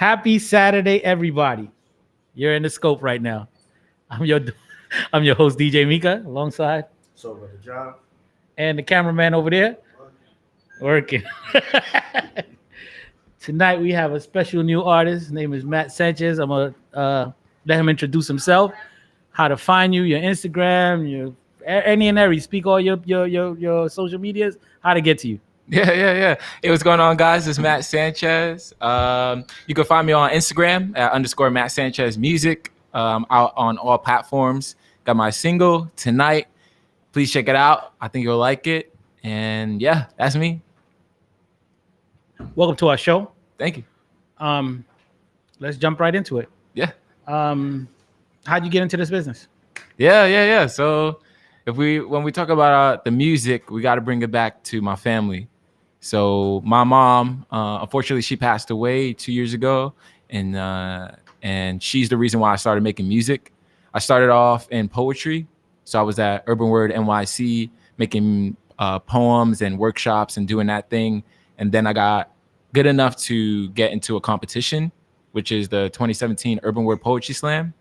Happy Saturday, everybody. You're in the scope right now. I'm your I'm your host, DJ Mika, alongside So with the job, and the cameraman over there working. Tonight we have a special new artist. His name is Matt Sanchez. I'm gonna let him introduce himself, how to find you, your Instagram, your any and every. Speak all your social medias, how to get to you. Yeah. Hey, what's going on, guys? It's Matt Sanchez. You can find me on Instagram at _Matt Sanchez Music. Out on all platforms. Got my single tonight. Please check it out. I think you'll like it. And yeah, that's me. Welcome to our show. Thank you. Let's jump right into it. Yeah. How'd you get into this business? Yeah. So when we talk about the music, we got to bring it back to my family. So my mom, unfortunately, she passed away 2 years ago, and she's the reason why I started making music. I started off in poetry, so I was at Urban Word NYC making poems and workshops and doing that thing, and then I got good enough to get into a competition, which is the 2017 Urban Word Poetry Slam.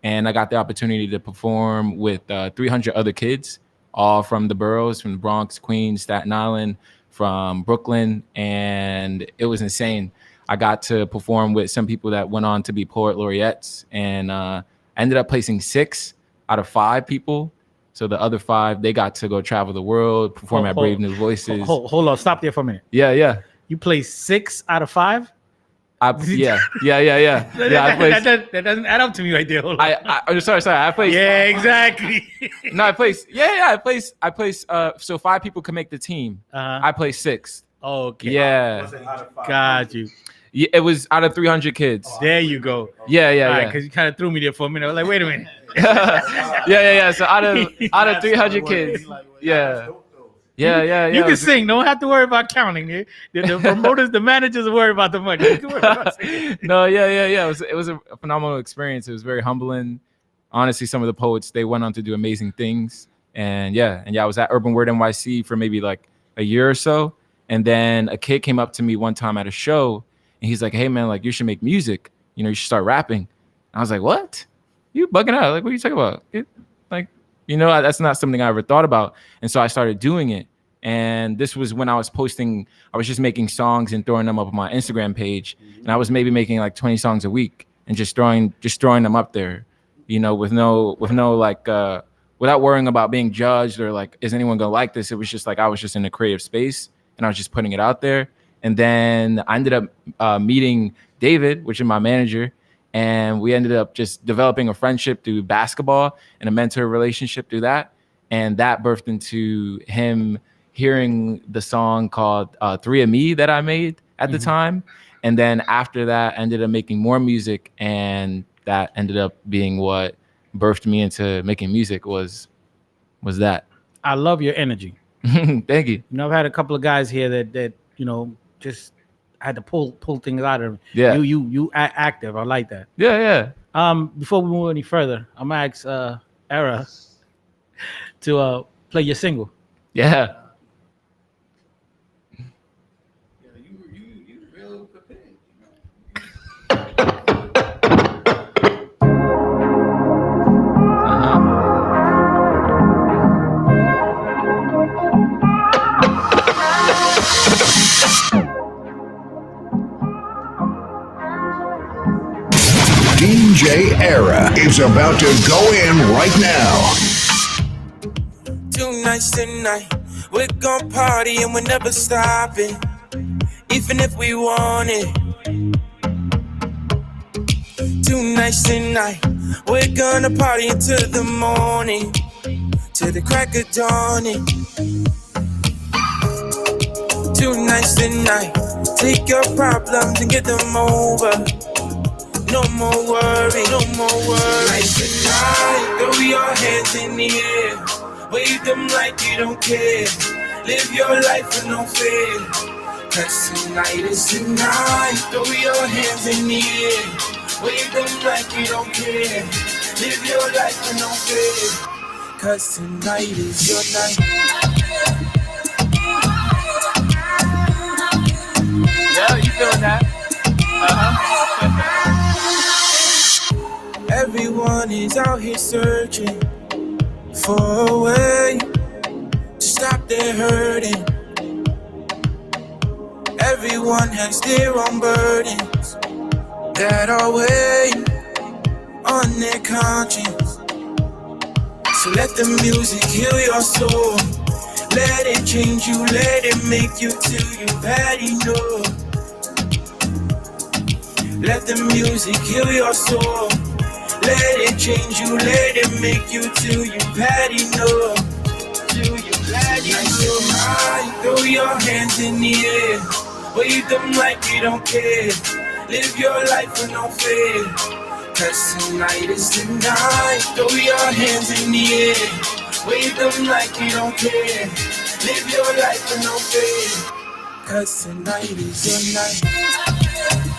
And I got the opportunity to perform with 300 other kids, all from the boroughs, from the Bronx, Queens, Staten Island, from Brooklyn. And it was insane. I got to perform with some people that went on to be poet laureates. And I ended up placing 6 out of 5 people. So the other 5, they got to go travel the world, perform at Brave New Voices. Hold on, stop there for a minute. Yeah. You placed 6 out of 5? Yeah. I placed. That doesn't add up to me right there. Hold on. I'm sorry. I placed. Yeah, exactly. No, I placed. Yeah. I placed. So 5 people could make the team. I placed 6. Okay. Yeah. was it out of 5? Got you. Yeah, it was out of 300 kids. There you go. Yeah. Because you kind of threw me there for a minute. I was like, wait a minute. Yeah. So out of 300 kids. Yeah. You can sing. Don't have to worry about counting. The promoters, the managers are worried about the money. You can worry about singing. No, yeah. It was a phenomenal experience. It was very humbling. Honestly, some of the poets, they went on to do amazing things. And I was at Urban Word NYC for maybe like a year or so. And then a kid came up to me one time at a show, and he's like, "Hey man, like you should make music. You know, you should start rapping." I was like, "What? You bugging out? Like, what are you talking about?" That's not something I ever thought about. And so I started doing it. And this was when I was just making songs and throwing them up on my Instagram page. And I was maybe making like 20 songs a week and just throwing them up there, with no like, without worrying about being judged or like, is anyone gonna like this? It was just like, I was just in a creative space and I was just putting it out there. And then I ended up meeting David, which is my manager. And we ended up just developing a friendship through basketball and a mentor relationship through that. And that birthed into him hearing the song called 3 of Me that I made at the time. And then after that, I ended up making more music. And that ended up being what birthed me into making music was that. I love your energy. Thank you. I've had a couple of guys here that just had to pull things out of them. Yeah. You active. I like that. Yeah. Before we move any further, I'm gonna ask Era to play your single. Yeah. You real prepared. DJ Era is about to go in right now. 2 nights tonight, we're gonna party and we're never stopping, even if we want it. 2 nights tonight, we're gonna party until the morning, till the crack of dawning. 2 nights tonight, take your problems and get them over. No more worry, no more worry. Like tonight, throw your hands in the air, wave them like you don't care. Live your life with no fear, 'cause tonight is tonight. Throw your hands in the air, wave them like you don't care. Live your life with no fear, 'cause tonight is your night. Yeah, you feeling that? Everyone is out here searching for a way to stop their hurting. Everyone has their own burdens that are weighing on their conscience. So let the music heal your soul. Let it change you, let it make you till you already know. Let the music heal your soul. Let it change you, let it make you till you already know. Till you already know. High, throw your hands in the air. Wave them like you don't care. Live your life with no fear. Cause tonight is the night. Throw your hands in the air. Wave them like you don't care. Live your life with no fear. Cause tonight is your night.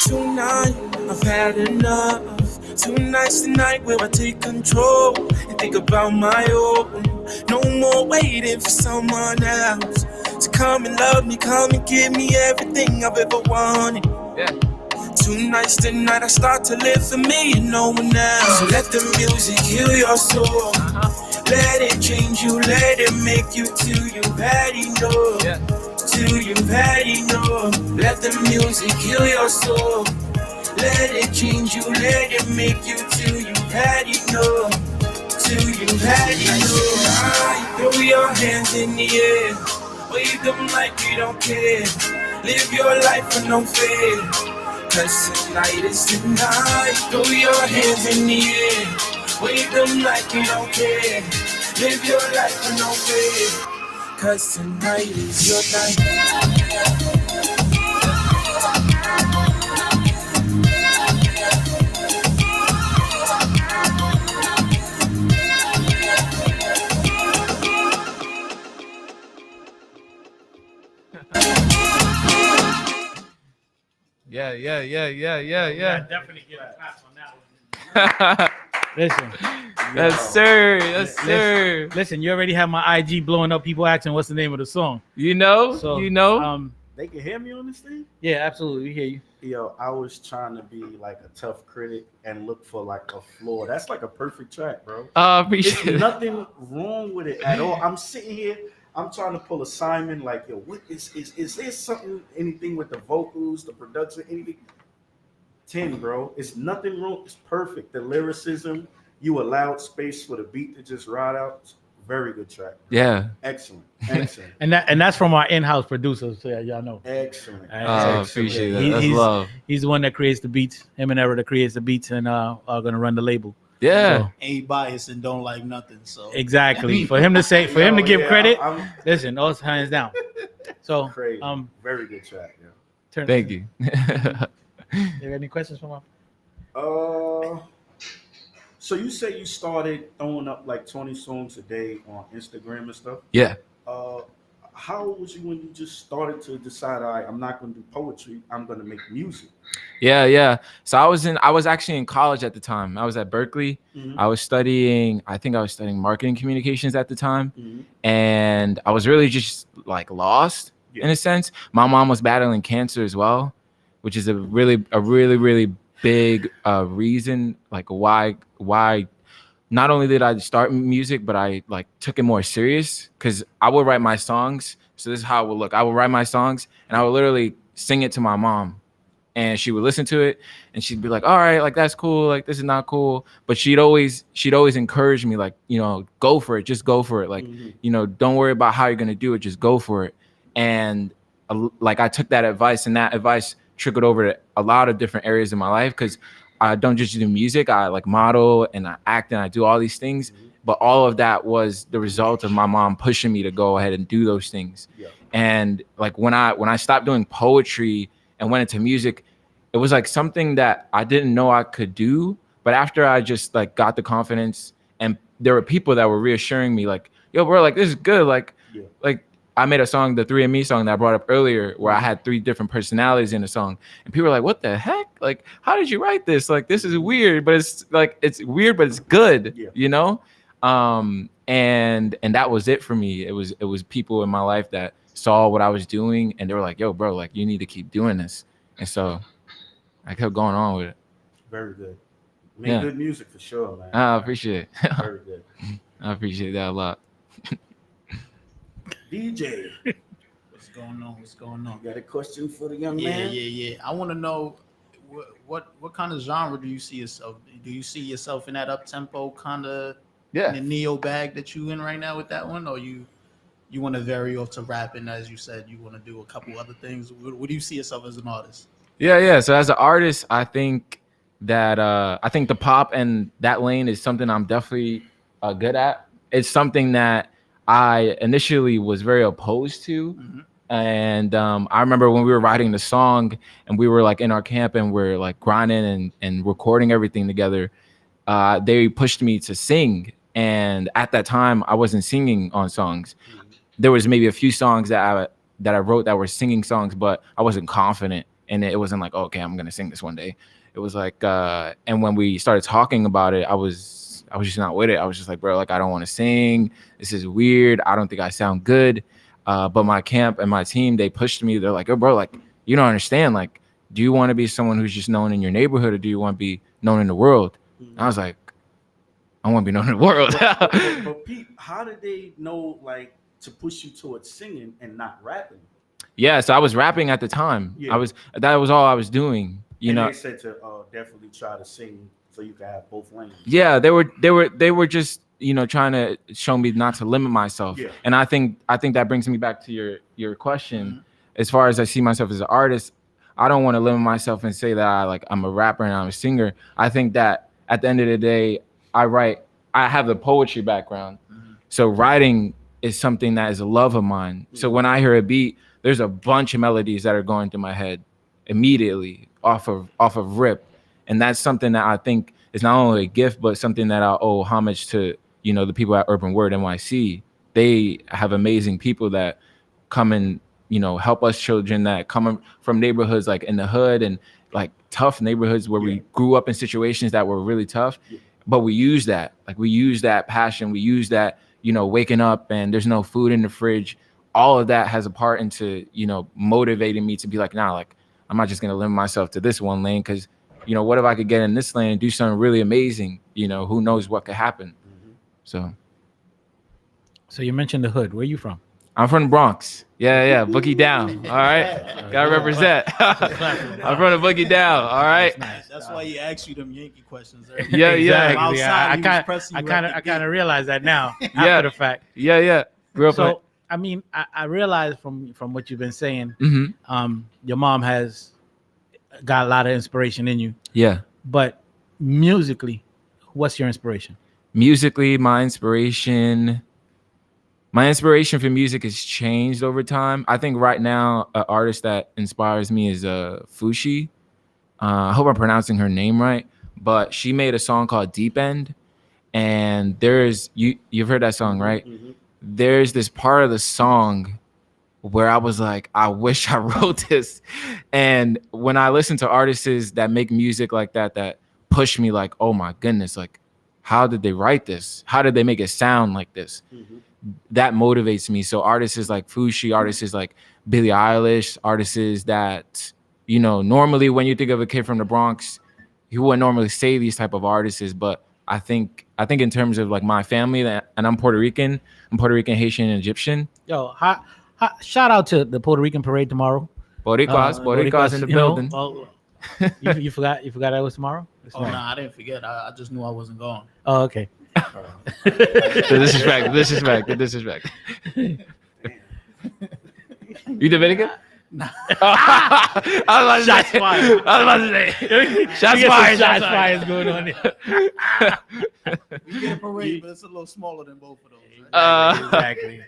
Tonight, I've had enough. Tonight's the night where I take control and think about my own. No more waiting for someone else to come and love me, come and give me everything I've ever wanted. Yeah. Tonight's the night I start to live for me and no one else. So let the music heal your soul. Let it change you, let it make you till you already know. Yeah. Till you already know. Let the music heal your soul. Let it change you, let it make you till you already know. Till you already know. Throw your hands in the air. Wave them like you don't care. Live your life with no fear. Cause tonight is the night. Throw your hands in the air. Wave them like you don't care. Live your life with no fear. Cause tonight is your night. Yeah. Definitely get a clap on that one. Listen, Yes, sir. Yes, sir. listen. You already have my IG blowing up. People asking what's the name of the song. You know, So They can hear me on this thing? yeah, absolutely. We hear you. Yo, I was trying to be like a tough critic and look for like a flaw. That's like a perfect track, bro. There's Appreciate it. nothing wrong with it at all. I'm sitting here, I'm trying to pull a Simon, like, yo, what is there something, anything with the vocals, the production, anything? 10, bro. It's nothing wrong. It's perfect. The lyricism, you allowed space for the beat to just ride out. Very good track. Yeah. Excellent. And that's from our in-house producer, so y'all know. Excellent. Appreciate that. He- That's he's- love. He's the one that creates the beats. Him and Era that creates the beats and are gonna run the label. Yeah. Ain't biased and don't like nothing. So Exactly. For him to say, for him to give credit, I'm listen, all hands down. So crazy. um, Very good track. Yeah. turn, Thank you. You got any questions from our? So you say you started throwing up like 20 songs a day on Instagram and stuff. Yeah. How old was you when you just started to decide, all right, I'm not going to do poetry, I'm going to make music? Yeah. So I was actually in college at the time. I was at Berkeley. Mhm. I was studying marketing communications at the time. Mhm. And I was really just like lost in a sense. My mom was battling cancer as well, which is a really big reason like why not only did I start music, but I like took it more serious because I would write my songs. So this is how it would look. I would write my songs and I would literally sing it to my mom, and she would listen to it and she'd be like, all right, like that's cool, like this is not cool. But she'd always encourage me, like, you know, go for it, just go for it. Like, you know, don't worry about how you're gonna do it, just go for it. And like I took that advice, and that advice trickled over to a lot of different areas in my life because I don't just do music. I like model and I act and I do all these things. But all of that was the result of my mom pushing me to go ahead and do those things. Yeah. And like when I stopped doing poetry and went into music, it was like something that I didn't know I could do. But after I just like got the confidence, and there were people that were reassuring me like, yo, bro, like this is good. Like I made a song, the 3 and Me song that I brought up earlier, where I had 3 different personalities in the song. And people were like, what the heck? Like, how did you write this? Like, this is weird, but it's weird, but it's good, you know? And that was it for me. It was people in my life that saw what I was doing, and they were like, "Yo, bro, like you need to keep doing this." And so I kept going on with it. Very good. Make Yeah. good music for sure, man. I appreciate it. Very good. I appreciate that a lot. DJ, What's going on? What's going on? you got a question for the young Yeah, man? yeah. I want to know what kind of genre do you see yourself? Do you see yourself in that up tempo kind of Yeah. the neo bag that you in right now with that one, or you want to vary off to rapping, as you said you want to do a couple other things? What do you see yourself as an artist? Yeah. So as an artist, I think that I think the pop and that lane is something I'm definitely good at. It's something that I initially was very opposed to. And I remember when we were writing the song and we were like in our camp and we're like grinding and recording everything together, they pushed me to sing. And at that time, I wasn't singing on songs. There was maybe a few songs that I wrote that were singing songs, but I wasn't confident. And it wasn't like, oh, okay, I'm gonna sing this one day. It was like, and when we started talking about it, I was just not with it. I was just like, bro, like I don't want to sing. This is weird. I don't think I sound good. But my camp and my team, they pushed me. They're like, oh, bro, like you don't understand. Like, do you want to be someone who's just known in your neighborhood, or do you want to be known in the world? And I was like, I want to be known in the world. But Pete, how did they know like to push you towards singing and not rapping? Yeah, so I was rapping at the time. Yeah. That was all I was doing. You And know, they said to definitely try to sing so you can have both lanes. yeah, they were just, you know, trying to show me not to limit myself. Yeah. And I think that brings me back to your question. As far as I see myself as an artist, I don't want to limit myself and say that I'm a rapper and I'm a singer. I think that at the end of the day, I have the poetry background. So writing is something that is a love of mine. So when I hear a beat, there's a bunch of melodies that are going through my head immediately off of rip. And that's something that I think is not only a gift, but something that I owe homage to, you know, the people at Urban Word NYC. They have amazing people that come and, you know, help us children that come from neighborhoods like in the hood and like tough neighborhoods where we grew up in situations that were really tough. But we use that passion. We use that, you know, waking up and there's no food in the fridge. All of that has a part into, you know, motivating me to be like, nah, like I'm not just going to limit myself to this one lane, because, you know, what if I could get in this lane and do something really amazing? You know, who knows what could happen. So you mentioned the hood. Where are you from? I'm from the Bronx. Yeah. Boogie down. All right. Gotta represent. I'm from the Boogie down. All right. Nice. That's why he asked you them Yankee questions. Yeah. Exactly. Outside, I kind of realize that now Yeah. after the fact. Yeah. Grew up. So I mean, I realize from what you've been saying, Mhm. your mom has got a lot of inspiration in you. Yeah. But musically, what's your inspiration? Musically, my inspiration for music has changed over time. I think right now, an artist that inspires me is Fushi. I hope I'm pronouncing her name right, but she made a song called Deep End, and you've heard that song, right? There's this part of the song where I was like, I wish I wrote this. And when I listen to artists that make music like that push me like, oh my goodness, like, how did they write this? How did they make it sound like this? That motivates me. So artists like Fushi, artists like Billie Eilish, artists that, you know, normally when you think of a kid from the Bronx, you wouldn't normally say these type of artists, but I think in terms of like my family, and I'm Puerto Rican, Haitian, and Egyptian. Yo, shout out to the Puerto Rican parade tomorrow. Boricuas in the building. You forgot that was tomorrow? It's Oh tomorrow. no, I didn't forget. I just knew I wasn't going. Oh, okay. The disrespect. You Dominican? Nah. I was about to say. Shots fired. Shots fired going on there. We get a parade, but it's a little smaller than both of those. Right? Exactly.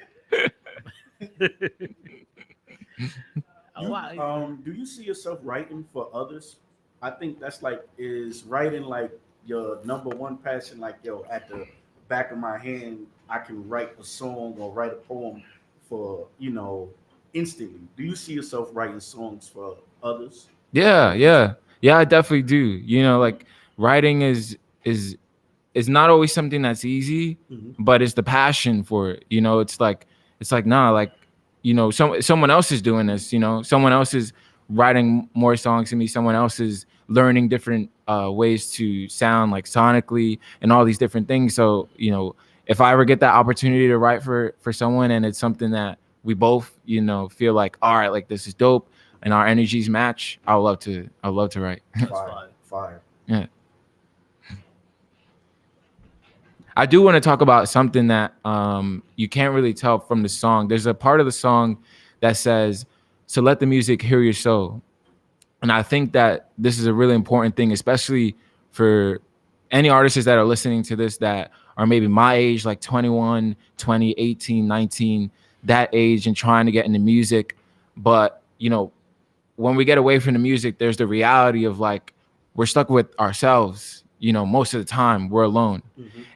Do you see yourself writing for others? I think that's is writing like your number one passion. Like, yo, at the back of my hand, I can write a song or write a poem for, you know, instantly. Do you see yourself writing songs for others? Yeah, I definitely do. You know, like writing is it's not always something that's easy, but it's the passion for it. You know, it's like nah, like, you know, someone else is doing this. You know, someone else is writing more songs than me. Someone else is learning different ways to sound, like sonically, and all these different things. So, you know, if I ever get that opportunity to write for someone, and it's something that we both, you know, feel like, all right, like this is dope, and our energies match, I'd love to write. Fire. Yeah. I do want to talk about something that you can't really tell from the song. There's a part of the song that says, "So let the music heal your soul." And I think that this is a really important thing, especially for any artists that are listening to this that are maybe my age, like 21, 20, 18, 19, that age, and trying to get into music. But, you know, when we get away from the music, there's the reality of like, we're stuck with ourselves. You know, most of the time we're alone.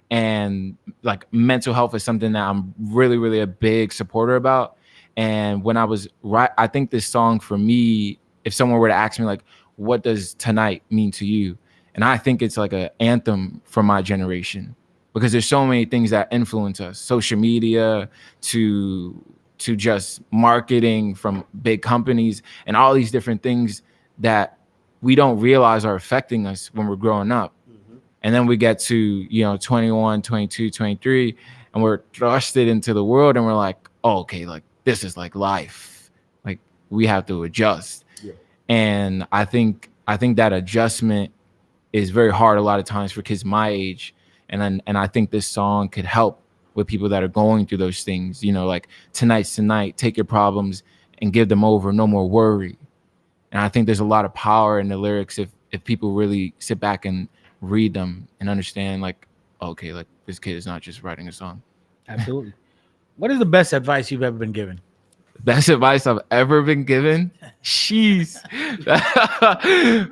And like mental health is something that I'm really, really a big supporter about. And when I was I think this song for me, if someone were to ask me like, what does tonight mean to you? And I think it's like an anthem for my generation, because there's so many things that influence us, social media to just marketing from big companies and all these different things that we don't realize are affecting us when we're growing up. And then we get to, you know, 21, 22, 23, and we're thrusted into the world, and we're like, oh, okay, like this is like life. Like we have to adjust. Yeah. And I think that adjustment is very hard a lot of times for kids my age. And I think this song could help with people that are going through those things, you know, like tonight's tonight, take your problems and give them over, no more worry. And I think there's a lot of power in the lyrics if people really sit back and read them and understand like, okay, like this kid is not just writing a song. Absolutely. What is the best advice you've ever been given? Best advice I've ever been given? Jeez.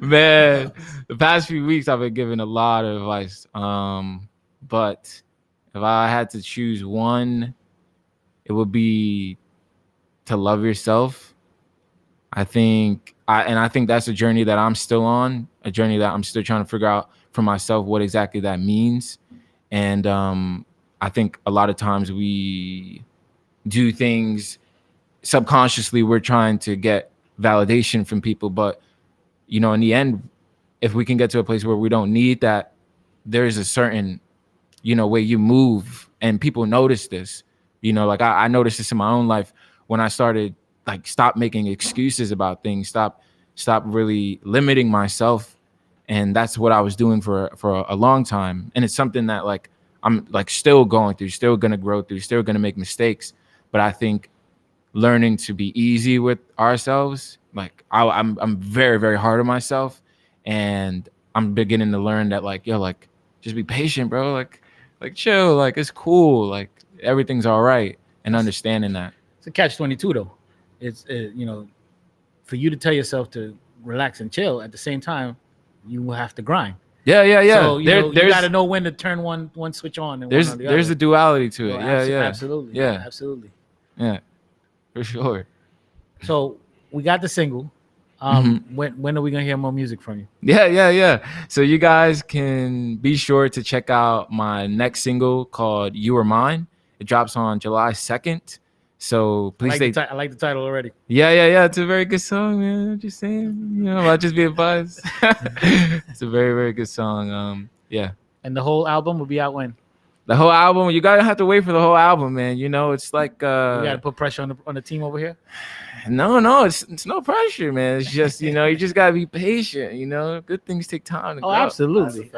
Man, the past few weeks I've been given a lot of advice. But if I had to choose one, it would be to love yourself. I think that's a journey that I'm still on, a journey that I'm still trying to figure out for myself what exactly that means. And I think a lot of times we do things subconsciously, we're trying to get validation from people, but you know, in the end, if we can get to a place where we don't need that, there's a certain, you know, way you move and people notice this. You know, like I noticed this in my own life when I started like stop making excuses about things, stop really limiting myself. And that's what I was doing for a long time. And it's something that like I'm like still going through, still gonna grow through, still gonna make mistakes. But I think learning to be easy with ourselves, like I'm very, very hard on myself, and I'm beginning to learn that like, yo, like just be patient, bro. Like chill, like it's cool, like everything's all right, and understanding that. It's a catch-22 though. It's you know, for you to tell yourself to relax and chill at the same time, you will have to grind. Yeah. So you got to know when to turn one switch on. And there's one on the there's other. a duality to it. Absolutely. Yeah. Absolutely. Yeah, for sure. So we got the single. When are we gonna hear more music from you? Yeah. So you guys can be sure to check out my next single called "You Are Mine." It drops on July 2nd. So please I like the title already. Yeah. It's a very good song, man. I'm just saying, you know, I'll just be advised. It's a very, very good song. Yeah. And the whole album will be out when? The whole album, you gotta have to wait for the whole album, man. You know, it's like we gotta put pressure on the team over here. No, it's no pressure, man. It's just, you know, you just gotta be patient. You know, good things take time to grow. Absolutely.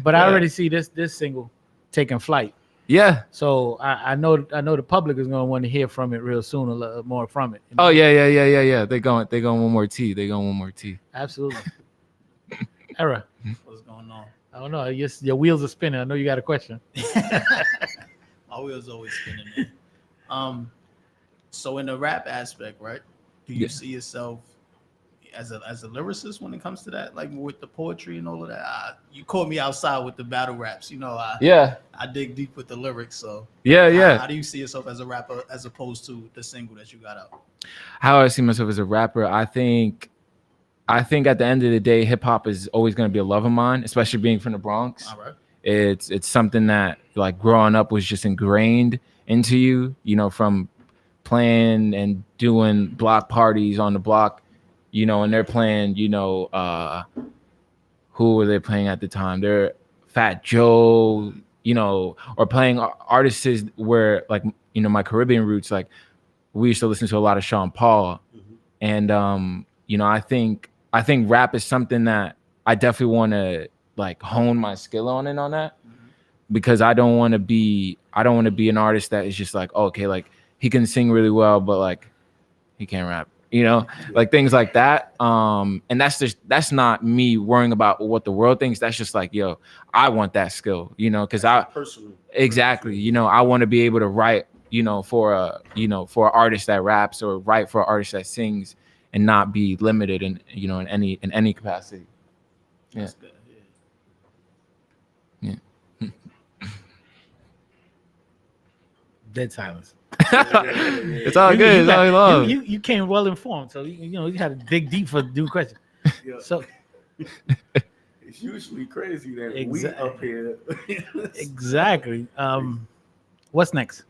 But I already see this single taking flight. Yeah. So I know the public is gonna want to hear from it real soon, a little more from it. You know? Oh yeah. They going one more T. Absolutely. Era, What's going on? I don't know. Your wheels are spinning. I know you got a question. My wheels always spinning, man. So in the rap aspect, right? Do you see yourself as a lyricist when it comes to that, like with the poetry and all of that? You caught me outside with the battle raps. You know, I dig deep with the lyrics. So yeah. How do you see yourself as a rapper as opposed to the single that you got out? How I see myself as a rapper, I think I think at the end of the day, hip hop is always going to be a love of mine, especially being from the Bronx. All right. It's something that like growing up was just ingrained into you, you know, from playing and doing block parties on the block, you know, and they're playing, you know, who were they playing at the time? They're Fat Joe, you know, or playing artists where like, you know, my Caribbean roots, like we used to listen to a lot of Sean Paul. And you know, I think rap is something that I definitely want to like hone my skill on and on that, because I don't want to be an artist that is just like, oh, okay, like he can sing really well, but like he can't rap, you know, like things like that. And that's not me worrying about what the world thinks. That's just like, yo, I want that skill, you know, because exactly, you know, I want to be able to write, you know, for an artist that raps, or write for an artist that sings, and not be limited in, you know, in any capacity. Yeah. That's good. Yeah. Dead silence. It's all good. It's all love. You came well informed, so you know you had to dig deep for the new question. Yeah. So It's usually crazy that we Exactly. up here. exactly. What's next?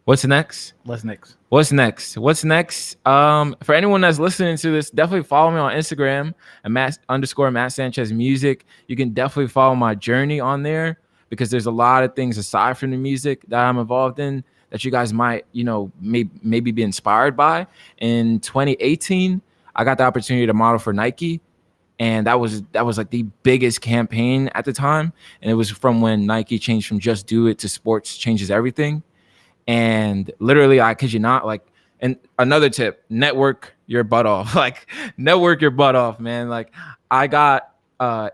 What's next? What's next? What's next? What's next? For anyone that's listening to this, definitely follow me on Instagram at Matt Sanchez Music. You can definitely follow my journey on there, because there's a lot of things aside from the music that I'm involved in that you guys might, you know, maybe be inspired by. In 2018, I got the opportunity to model for Nike. And that was like the biggest campaign at the time. And it was from when Nike changed from Just Do It to Sports Changes Everything. And literally, I kid you not, like, and another tip, network your butt off. Like, network your butt off, man. Like, I got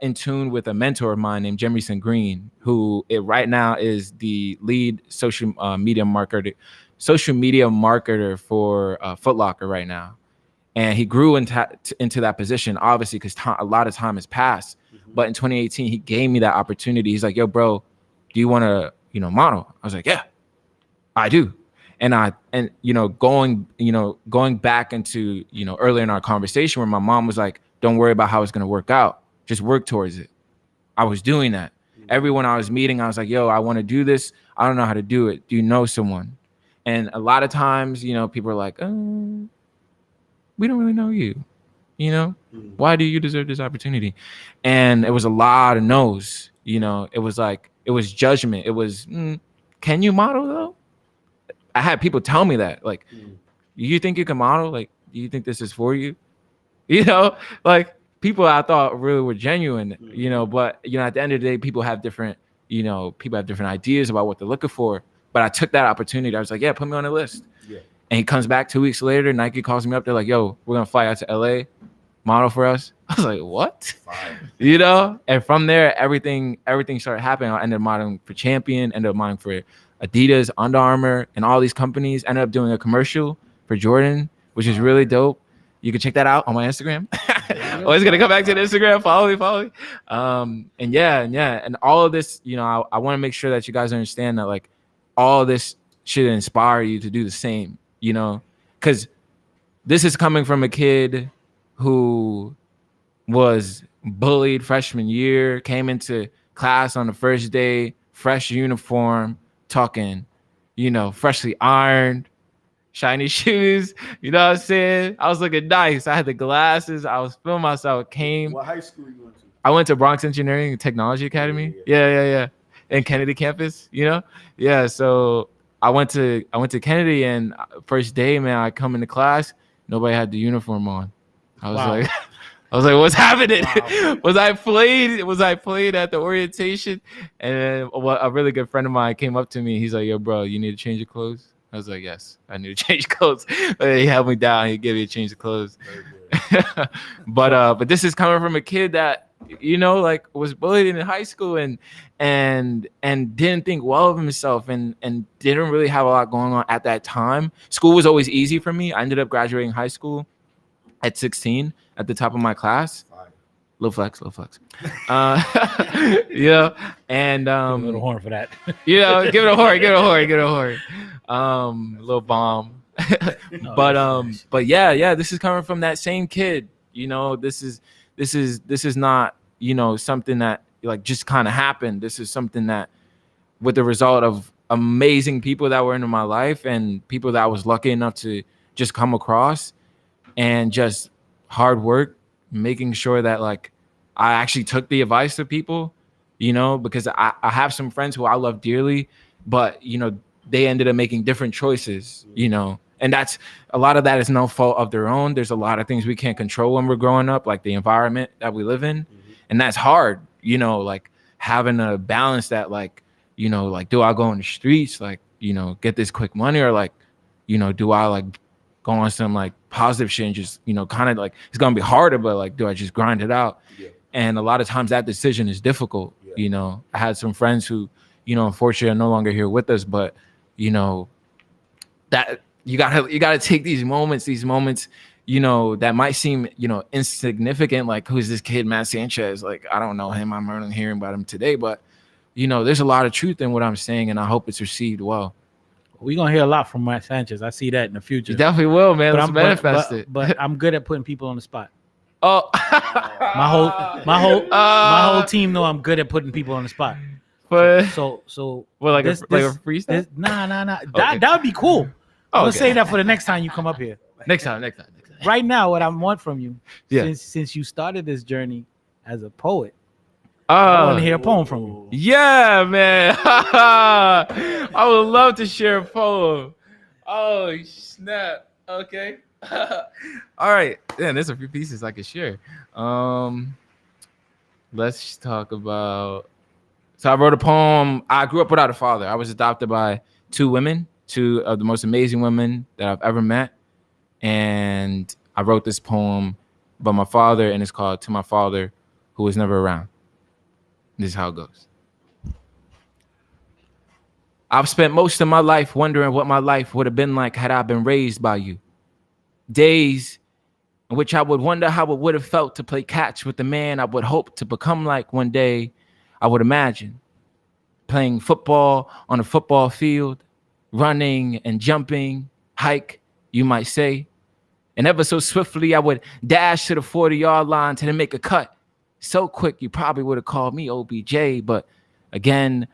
in tune with a mentor of mine named Jemerson Green, who right now is the lead social media marketer for Foot Locker right now. And he grew into that position, obviously, because a lot of time has passed. But in 2018, he gave me that opportunity. He's like, yo, bro, do you want to, you know, model? I was like, yeah, I do. And you know, going back into, you know, earlier in our conversation where my mom was like, don't worry about how it's going to work out. Just work towards it. I was doing that. Everyone I was meeting, I was like, yo, I want to do this. I don't know how to do it. Do you know someone? And a lot of times, you know, people are like, we don't really know you. You know, why do you deserve this opportunity? And it was a lot of no's. You know, it was like, it was judgment. It was, can you model though? I had people tell me that, like, you think you can model? Like, do you think this is for you? You know, like, people I thought really were genuine, you know, but, you know, at the end of the day, people have different ideas about what they're looking for. But I took that opportunity. I was like, yeah, put me on the list. Yeah. And he comes back 2 weeks later. Nike calls me up. They're like, yo, we're going to fly out to LA, model for us. I was like, what? You know? And from there, everything started happening. I ended up modeling for Champion, ended up modeling for Adidas, Under Armour, and all these companies. Ended up doing a commercial for Jordan, which is really dope. You can check that out on my Instagram. Always gonna come back to the Instagram. Follow me. And yeah. And all of this, you know, I want to make sure that you guys understand that, like, all of this should inspire you to do the same, you know, because this is coming from a kid who was bullied freshman year, came into class on the first day, fresh uniform, talking, you know, freshly ironed, shiny shoes, you know what I'm saying? I was looking nice. I had the glasses. I was feeling myself. What high school you went to? I went to Bronx Engineering and Technology Academy. Yeah. And Kennedy campus, you know? Yeah, so I went to Kennedy, and first day, man, I come into class, nobody had the uniform on. I was like, what's happening? Wow. Was I played at the orientation? And then a really good friend of mine came up to me. He's like, yo, bro, you need to change your clothes? I was like, yes, I need to change clothes. But he held me down. He gave me a change of clothes. But this is coming from a kid that, you know, like, was bullied in high school and didn't think well of himself and didn't really have a lot going on at that time. School was always easy for me. I ended up graduating high school at 16 at the top of my class. Little flex. Yeah. And a little horn for that. You know, give it a horn. Little bomb. But yeah, this is coming from that same kid You know, this is not, you know, something that like just kind of happened. This is something that with the result of amazing people that were into my life and people that I was lucky enough to just come across, and just hard work, making sure that like I actually took the advice of people, you know, because I have some friends who I love dearly, but you know, they ended up making different choices, you know, and that's a lot of that is no fault of their own. There's a lot of things we can't control when we're growing up, like the environment that we live in. And that's hard, you know, like having a balance that like, you know, like, do I go in the streets, like, you know, get this quick money, or like, you know, do I like go on some like positive shit and just, you know, kind of like, it's going to be harder, but like, do I just grind it out? Yeah. And a lot of times that decision is difficult. Yeah. You know, I had some friends who, you know, unfortunately are no longer here with us, but you know, that you gotta take these moments, you know, that might seem, you know, insignificant. Like, who's this kid, Matt Sanchez? Like, I don't know him. I'm only hearing about him today, but you know, there's a lot of truth in what I'm saying, and I hope it's received well. We're gonna hear a lot from Matt Sanchez. I see that in the future. You definitely will, man. Let's manifest it. But I'm good at putting people on the spot. Oh, my whole team know I'm good at putting people on the spot. But so well, like a freestyle? Nah. Okay. That would be cool. Oh, Let's say that for the next time you come up here. Next time. Right now, what I want from you, yeah, since you started this journey as a poet, I want to hear a poem from you. Yeah, man. I would love to share a poem. Oh, snap. Okay. All right. Yeah, there's a few pieces I could share. Let's talk about. So I wrote a poem. I grew up without a father. I was adopted by two of the most amazing women that I've ever met. And I wrote this poem about my father, and it's called "To My Father Who Was Never Around." This is how it goes. I've spent most of my life wondering what my life would have been like had I been raised by you. Days in which I would wonder how it would have felt to play catch with the man I would hope to become like one day. I would imagine playing football on a football field, running and jumping, hike, you might say. And ever so swiftly, I would dash to the 40-yard line to then make a cut. So quick, you probably would have called me OBJ, but again,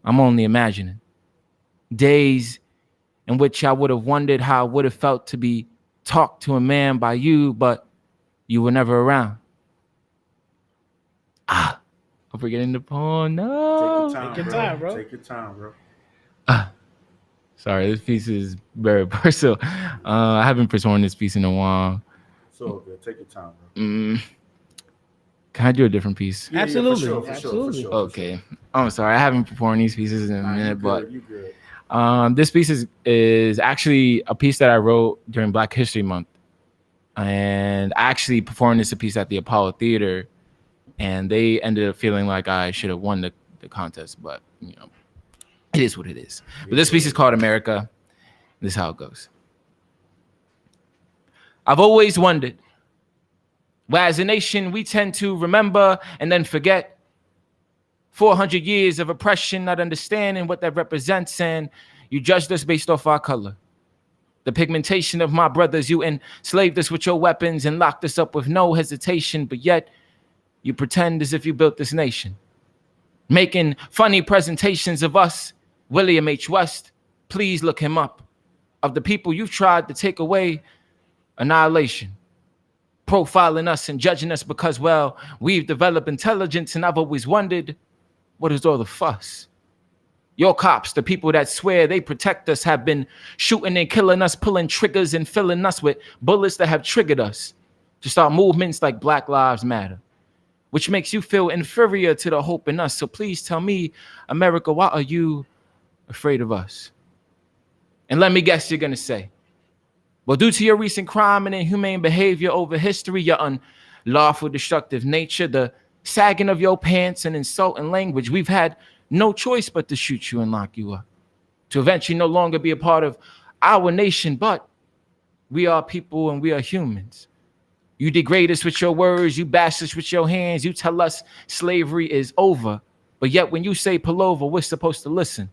I'm only imagining. Days in which I would have wondered how it would have felt to be talked to a man by you, but you were never around. Hope we're getting the poem. No. Take your time, bro. Take your time, bro. Sorry, this piece is very personal. I haven't performed this piece in a while. So good. Take your time, bro. Can I do a different piece? Yeah, absolutely. For sure. Okay. I'm sorry. I haven't performed these pieces in a minute, but you good. This piece is actually a piece that I wrote during Black History Month. And I actually performed this piece at the Apollo Theater, and they ended up feeling like I should have won the contest, but you know, it is what it is. But this piece is called America. This is how it goes. I've always wondered, where as a nation we tend to remember and then forget 400 years of oppression, not understanding what that represents, and you judged us based off our color. The pigmentation of my brothers, you enslaved us with your weapons and locked us up with no hesitation, but yet you pretend as if you built this nation. Making funny presentations of us, William H. West, please look him up. Of the people you've tried to take away, annihilation. Profiling us and judging us because, well, we've developed intelligence, and I've always wondered, what is all the fuss? Your cops, the people that swear they protect us, have been shooting and killing us, pulling triggers and filling us with bullets that have triggered us to start movements like Black Lives Matter, which makes you feel inferior to the hope in us. So please tell me, America, why are you afraid of us? And let me guess, you're going to say, well, due to your recent crime and inhumane behavior over history, your unlawful destructive nature, the sagging of your pants and insulting language, we've had no choice but to shoot you and lock you up, to eventually no longer be a part of our nation. But we are people and we are humans. You degrade us with your words, you bash us with your hands, you tell us slavery is over. But yet when you say pull over, we're supposed to listen.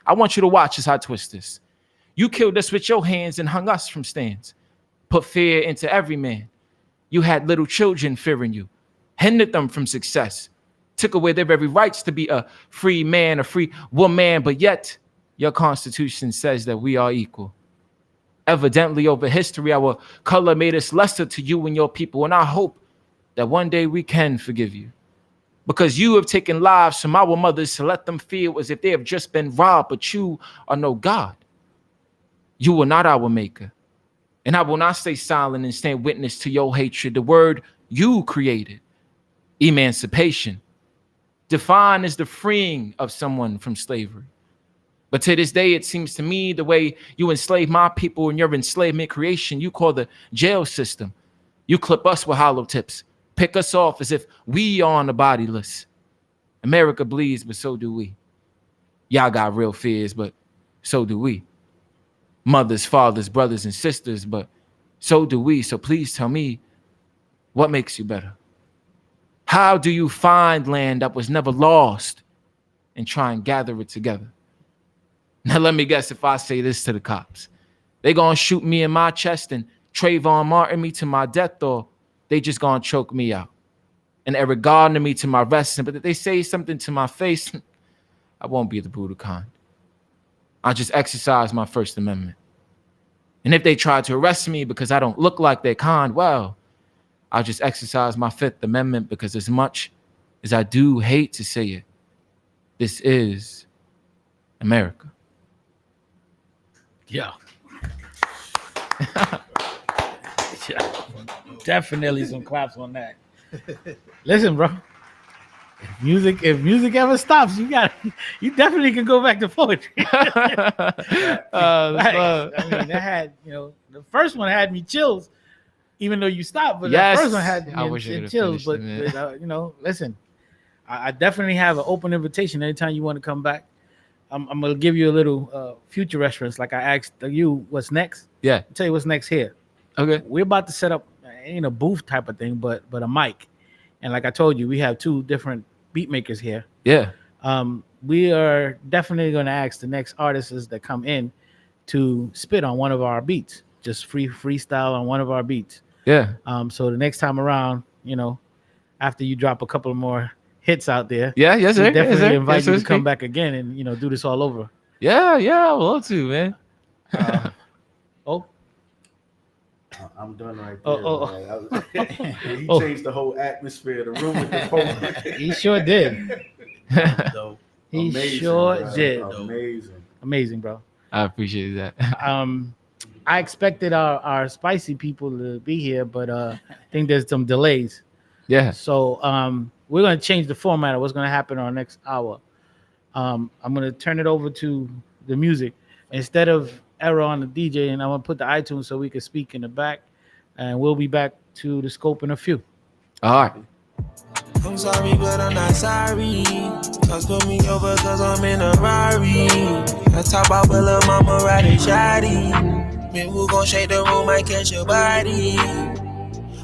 I want you to watch as I twist this. You killed us with your hands and hung us from stands. Put fear into every man. You had little children fearing you, hindered them from success, took away their very rights to be a free man, a free woman, but yet your Constitution says that we are equal. Evidently, over history, our color made us lesser to you and your people, and I hope that one day we can forgive you. Because you have taken lives from our mothers to let them feel as if they have just been robbed, but you are no God. You are not our maker. And I will not stay silent and stand witness to your hatred. The word you created, emancipation, defined as the freeing of someone from slavery. But to this day, it seems to me the way you enslave my people in your enslavement creation, you call the jail system. You clip us with hollow tips, pick us off as if we are on the body list. America bleeds, but so do we. Y'all got real fears, but so do we. Mothers, fathers, brothers, and sisters, but so do we. So please tell me, what makes you better? How do you find land that was never lost and try and gather it together? Now let me guess, if I say this to the cops, they gonna shoot me in my chest and Trayvon Martin me to my death, or they just gonna choke me out and Eric Gardner me to my resting. But if they say something to my face, I won't be the brutal kind. I just exercise my First Amendment. And if they try to arrest me because I don't look like their kind, well, I'll just exercise my Fifth Amendment, because as much as I do hate to say it, this is America. Yeah. Yeah. Definitely some claps on that. Listen, bro. If music ever stops, you definitely can go back to poetry. I mean, that had, the first one had me chills, even though you stopped. But Yes. the first one had me I wish I in could've chills. finished But it, listen, I definitely have an open invitation anytime you want to come back. I'm gonna give you a little future reference, like I asked you, what's next? Yeah. I'll tell you what's next here. Okay. We're about to set up a booth type of thing, but a mic. And like I told you, we have two different beat makers here. Yeah. We are definitely going to ask the next artists that come in to spit on one of our beats, just freestyle on one of our beats. Yeah. So the next time around, after you drop a couple more hits out there, Yeah. Yes, we sir. definitely Yes, sir. invite Yes, you sir. to come back again and do this all over. Yeah. Yeah. I would love to, man. Oh, I'm done right there. Oh, man. He Oh. changed the whole atmosphere of the room with the poem. he sure did. Dope. He Amazing, sure bro. did. Amazing. Amazing, bro. I appreciate that. I expected our spicy people to be here, but I think there's some delays. Yeah. So we're gonna change the format of what's gonna happen on our next hour. I'm gonna turn it over to the music instead of Error on the DJ, and I'm gonna put the iTunes so we can speak in the back, and we'll be back to the scope in a few. All right. I'm sorry, but I'm not sorry. Just put me over cause I'm in a Rari. I talk about with lil' mama riding shoddy. Man, we gon' shake the room, might catch your body.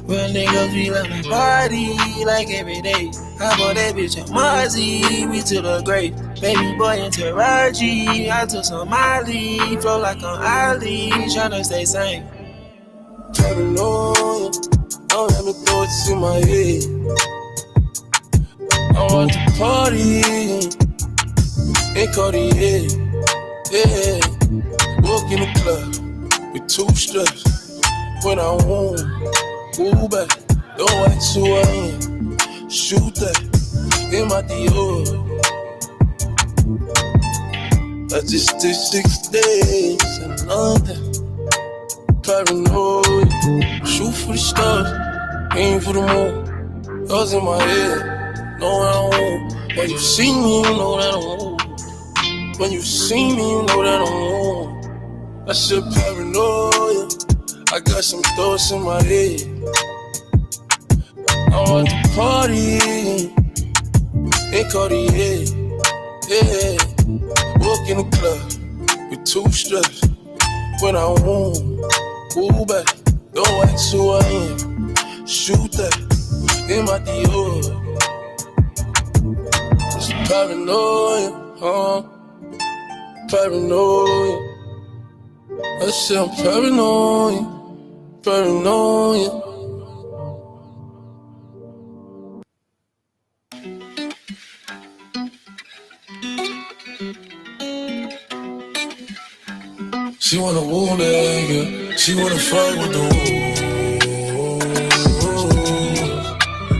Real niggas be like my body, like every day. I bought that bitch a Mozzie, we to the grave. Baby boy in Taraji, I took some Molly. Flow like an Ali, tryna stay sane. Paranoia, don't let me throw it in my head. I want to party in Cartier, yeah. Walk in the club with two straps. When I want, move back, don't ask who I am. Shoot that in my Dior. I just did 6 days in London. Paranoid, shoot for the stars, aim for the moon. Thoughts in my head. Know what I want. When you see me, you know that I want. When you see me, you know that I want. That shit paranoia. I got some thoughts in my head. I want to party in Cartier, yeah. Walk in the club with two straps. When I want, move back. Don't ask who I am. Shoot that in my Dior. Paranoia, paranoia. I said I'm paranoia, paranoia. She wanna woo nigga. She wanna fuck with the woo.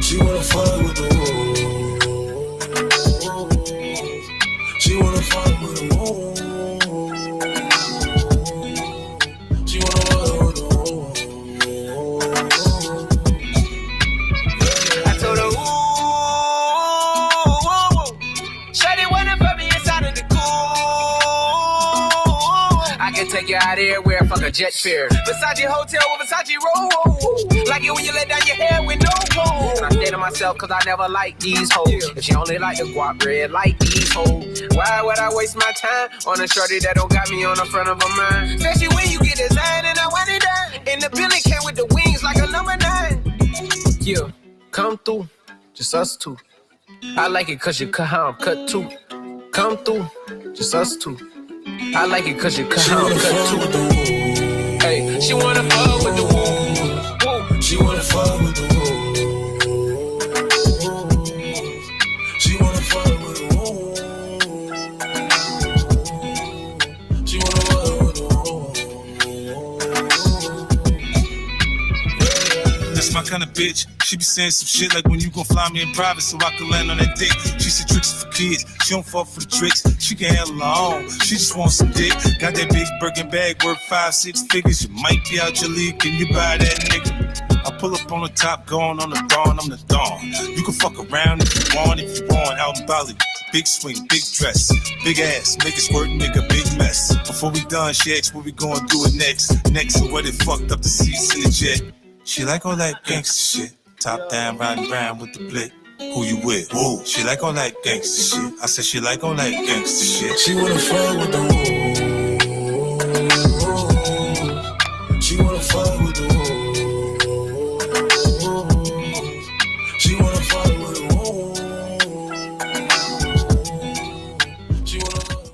She wanna fuck with the woo. She wanna fuck with the woo. She wanna fuck with the woo. I told her, ooh, shawty wanna fuck me inside of the cool. I can take you out everywhere, fuck a jet fare. Versace hotel with Versace roll. Like it when you let down your hair with no roll. And I say to myself, cause I never like these hoes. If she only like the guap red, like these hoes. Why would I waste my time on a shorty that don't got me on the front of her mind? Especially when you get designed and I want it done. And the building came with the wings like a number 9. Yeah, come through, just us two. I like it cause you cut how I'm cut too. Come through, just us two. I like it cause you cut how I'm cut too. Hey, she wanna fuck with the woo. She wanna fuck with the woo. She wanna fuck with the woo. She wanna fuck with the woo. That's my kind of bitch. She be saying some shit like when you gon' fly me in private so I can land on that dick. She said tricks for kids. She don't fall for the tricks. She can handle her own. She just wants some dick. Got that big Birkin bag worth 5-6 figures. You might be out your league. Can you buy that nigga? I pull up on the top, going on the dawn. I'm the dawn. You can fuck around if you want. If you want, out in Bali. Big swing, big dress, big ass, make it squirt, nigga, big mess. Before we done, she asked what we gonna do it next. Next to what it fucked up the seats in the jet. She like all that gangsta shit. Top down, riding around with the blick. Who you with? Whoa. She like all that gangsta shit. I said she like all that gangsta shit. She wanna fuck with the woo. She wanna fuck with the woo. She wanna fuck with the woo. She wanna fuck with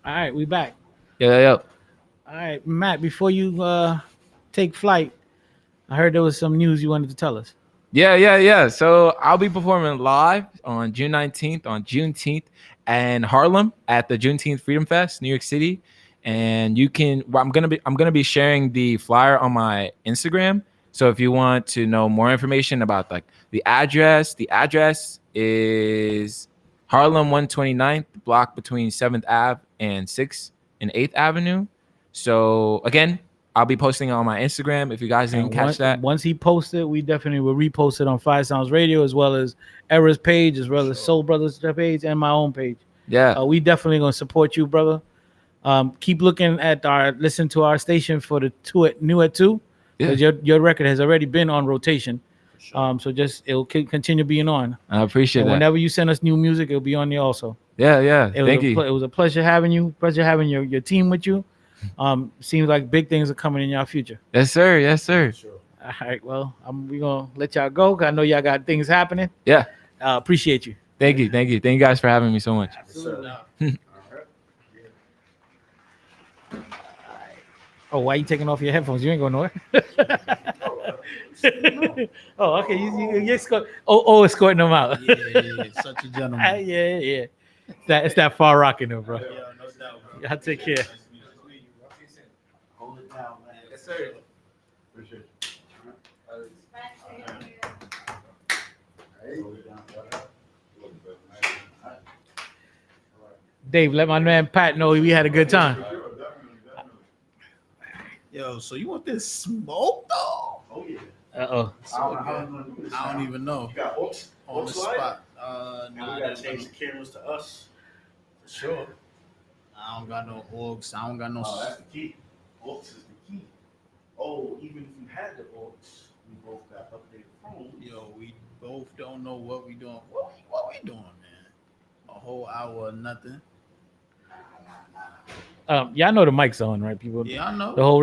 All right, we back. Yo. All right, Matt, before you take flight, I heard there was some news you wanted to tell us. Yeah. So I'll be performing live on June 19th, on Juneteenth, and Harlem at the Juneteenth Freedom Fest, New York City. And you can. Well, I'm gonna be sharing the flyer on my Instagram. So if you want to know more information about like the address is Harlem 129th block between 7th Ave and 6th and 8th Avenue. So again, I'll be posting on my Instagram if you guys didn't catch that. Once he posted, we definitely will repost it on Five Sounds Radio as well as Era's page, as well as Soul Brothers page and my own page. Yeah. We definitely gonna support you, brother. Keep looking at listen to our station for the new at 2, because your record has already been on rotation. So just it'll continue being on. I appreciate that. Whenever you send us new music, it'll be on there also. Yeah. Thank you. It was a pleasure having you. Pleasure having your team with you. Seems like big things are coming in your future. Yes, sir. Sure. All right. Well, we're gonna let y'all go, 'cause I know y'all got things happening. Yeah. Appreciate you. Thank you guys for having me so much. Oh, why you taking off your headphones? You ain't going nowhere. Oh, okay. You escort. Escorting them out. Yeah, such a gentleman. Yeah. It's that far rocking though, bro. Yeah, no doubt. Y'all take care. Hold it down, man. Yes, sir. Appreciate Dave, let my man Pat know we had a good time. Yo, so you want this smoke though? Oh yeah. Uh-oh. I don't even know. You got Aux On the light? spot. And Nah, we gotta change the cameras to us. For sure. I don't got no orgs. I don't got no. Oh, that's the key. Aux is the key. Oh, even if you had the aux, we both got updated phones. Yo, we both don't know what we doing. What we doing, man? A whole hour of nothing. Y'all know the mic's on, right, people? Yeah, I know. The whole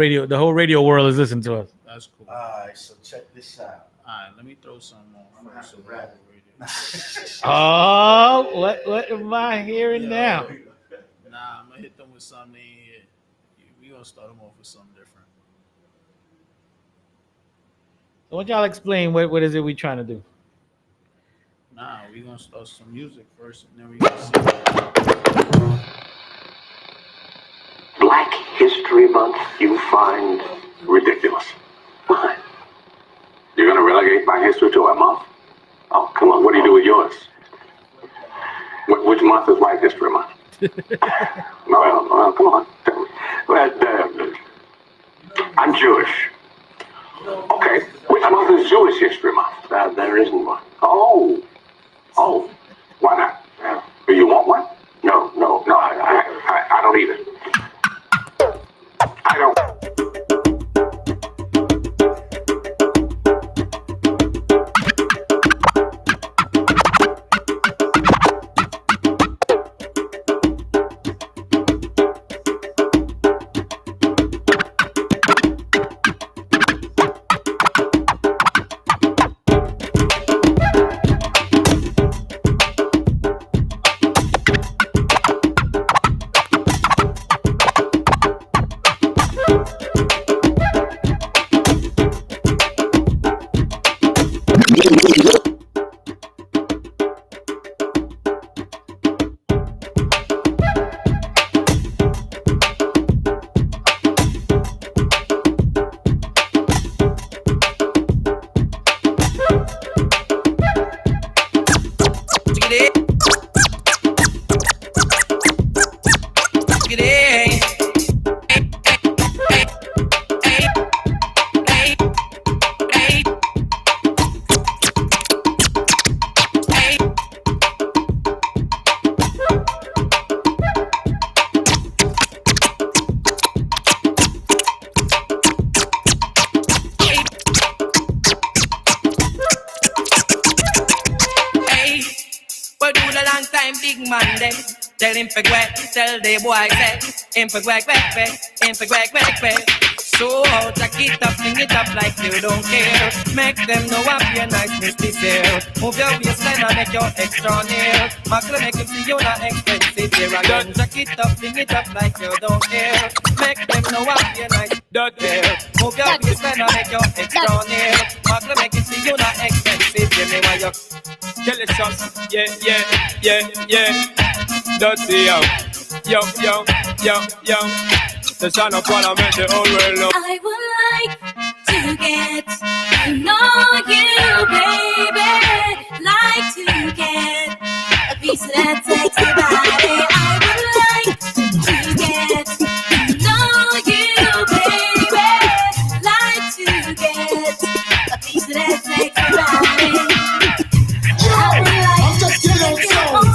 radio world is listening to us. That's cool. Alright, so check this out. All right, let me throw some on. I'm gonna have to first. wrap Oh, what am I hearing Yo. now? Nah, I'm gonna hit them with something here. We gonna start them off with something different. So what y'all explain? What is it we trying to do? Nah, we gonna start some music first, and then we gonna see. Black History Month you find ridiculous. Why? You're gonna relegate Black History to a month? Oh, come on, what do you do with yours? Which month is Black History Month? well, come on. Well, I'm Jewish. Okay, which month is Jewish History Month? There isn't one. Oh, why not? Do you want one? No, I don't either. I don't. Tell him for quack, tell the boy say, him for quack, him for quack. So jack it up, bring it up like you don't care. Make them know I'm your nice Mr. Sale. Move your waistline and make your extra near. Macro make him see you're not expensive here again. Jack it up, bring it up like you don't care. Make them know I'm your nice Mr. Move your waistline and make your extra near. Macro make him see you're not expensive here. Me why you Kill it, shots. Yeah. Dirty, yo. The son of Parliament, the whole world know. I would like to get to know you, baby. Like to get a piece of that sexy body. I would like to get to know you, baby. Like to get a piece of that sexy body. I would like I'm just kidding on sound.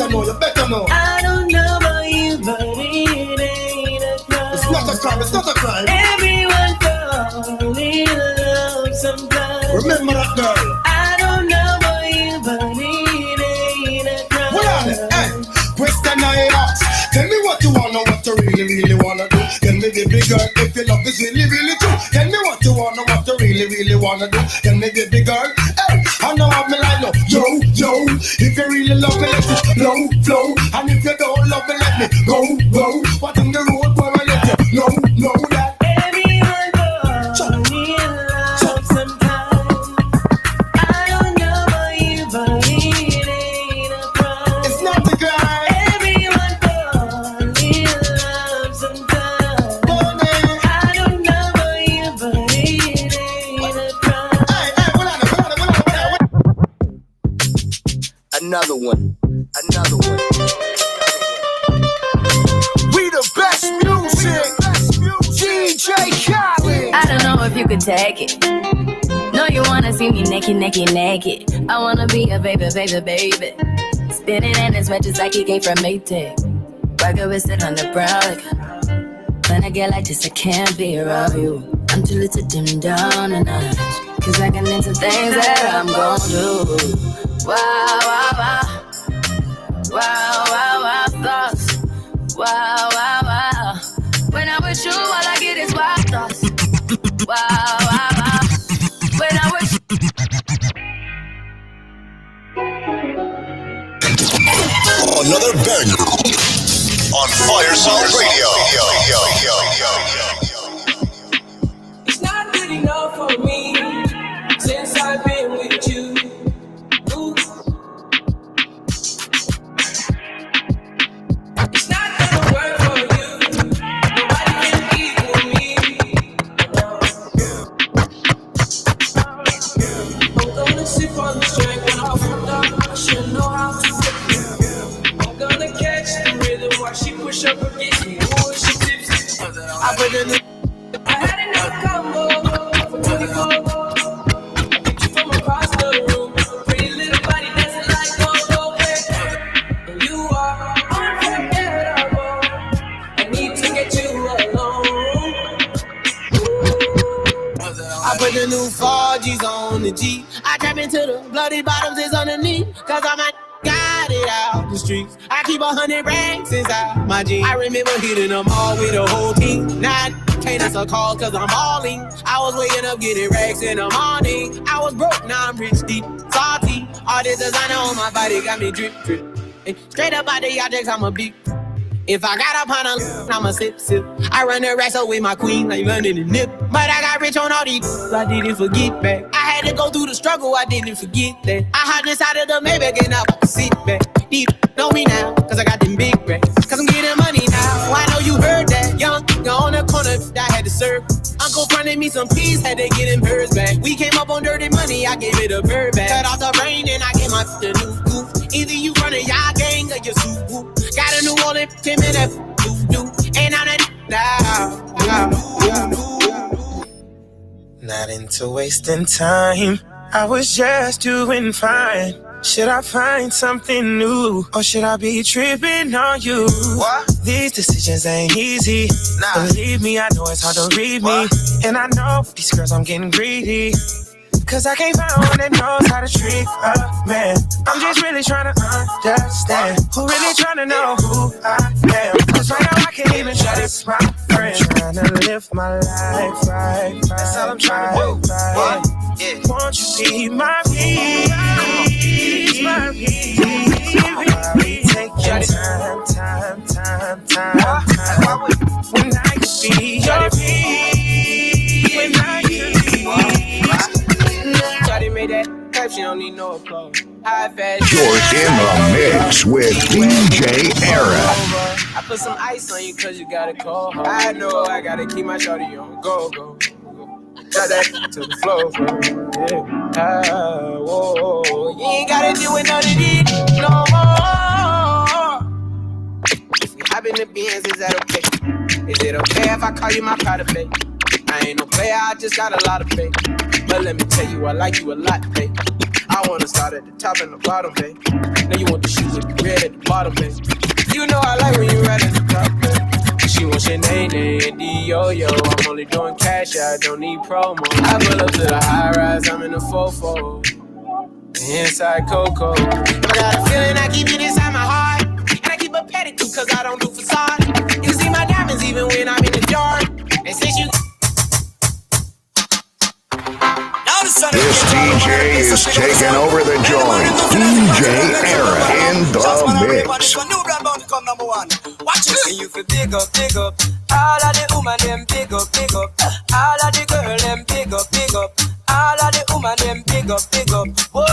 You better know. I don't know about you, but it ain't a crime. It's not a crime. Everyone fall in love sometimes. Remember that girl. I don't know about you, but it ain't a crime. What are they? Hey, question I ask. Tell me what you wanna, what you really wanna do. Tell me, baby girl, if your love is really true. Tell me what you wanna, what you really wanna do. Tell me, baby girl, hey, I know I'm like, no, yo. If you really love me, let it flow. And if you don't love me, let me go. What in the road where I let you know that. Everyone fall in love sometimes. I don't know about you, but it ain't a crime. It's not a crime. Everyone fall in love sometimes. I don't know about you, but it ain't a crime. Hey, hold on. Another one. We the best music. DJ Khaled. I don't know if you could take it. No, you wanna see me naked. I wanna be a baby. Spinning in his red just like he came from Maytag. Rocket with it on the brown. When I get like this, I can't be around you. I'm too little to dim down a notch. Cause I can into things that I'm gon' do. Wow, thoughts. Wow. When I'm with you, all I get is wild thoughts. Wow. When I'm with you. Another banger on Fire Talk Radio. It's not good enough for me since I've been with you. Ooh. It's not gonna work for you. Nobody can equal me. I'm gonna sip on the strength when I fucked up. I should know how to flip it. I'm gonna catch the rhythm while she push up against me. Ooh, she tips it. I put the I had enough combo for 24. I picked you from across the room. Pretty little body dancing like go-go. And you are unforgettable. I need to get you alone. I put the new 4Gs on the G. I trap into the bloody bottoms is underneath. Cause I'm a got it out the streets. I keep 100 racks inside my jeans. I remember hitting them all with the whole team. Now can't answer calls cause I'm balling. I was waking up getting racks in the morning. I was broke, now I'm rich, deep, salty. All this designer on my body got me drip, drip. And straight up out the objects, I'm a big. If I got up on a I'ma sip, sip. I run the racks up with my queen like London and Nip. But I got rich on all these, I didn't forget back. I had to go through the struggle, I didn't forget that. I hopped inside of the Maybach and I sit back. Deep, know me now, cause I got them big racks. Cause I'm getting money now, I know you heard that. Young, on the corner, I had to serve. Uncle fronted me some peas, had to get him birds back. We came up on dirty money, I gave it a bird back. Cut off the brain and I came out the new goof. Either you run a y'all gang or you soup whoop. Got a new wallet, 10 minutes, doo-doo. And I'm that now. Not into wasting time. I was just doing fine. Should I find something new? Or should I be tripping on you? What? These decisions ain't easy. Believe me, I know it's hard to read me. And I know with these girls I'm getting greedy. Cause I can't find one that knows how to treat a man. I'm just really trying to understand. Who really trying to know who I am? Cause right now I can't even trust my friend. Trying to live my life right. That's all I'm trying to do. Right. Won't you be my peace? My peace. Take your time. When I can be your peace. When I can be. Shawty made that type, she don't need no applause. High fast. You're in the mix with DJ Era. I put some ice on you cause you got a cold heart. I know I gotta keep my shawty on go. Shut that to the floor, yeah. Whoa. You ain't gotta deal with none of these no more. If we hop in the Benz, is that okay? Is it okay if I call you my pride, babe? I ain't no player, I just got a lot of faith. But let me tell you, I like you a lot, babe. I wanna start at the top and the bottom, babe. Now you want the shoes with the red at the bottom, babe. You know I like when you right at the top, babe. She wants your name and D-O-Yo. I'm only doing cash, I don't need promo. I pull up to the high rise, I'm in the 4-4. Inside Coco. I got a feeling I keep it inside my heart. And I keep a pedicure cause I don't do facade. You see my diamonds even when I'm in the jar. And since you This DJ is taking over the joint. DJ Era in the mix. Watch it. And you feel big up. All of the woman them big up. All of the girl them big up. All of the woman them big up. Boy,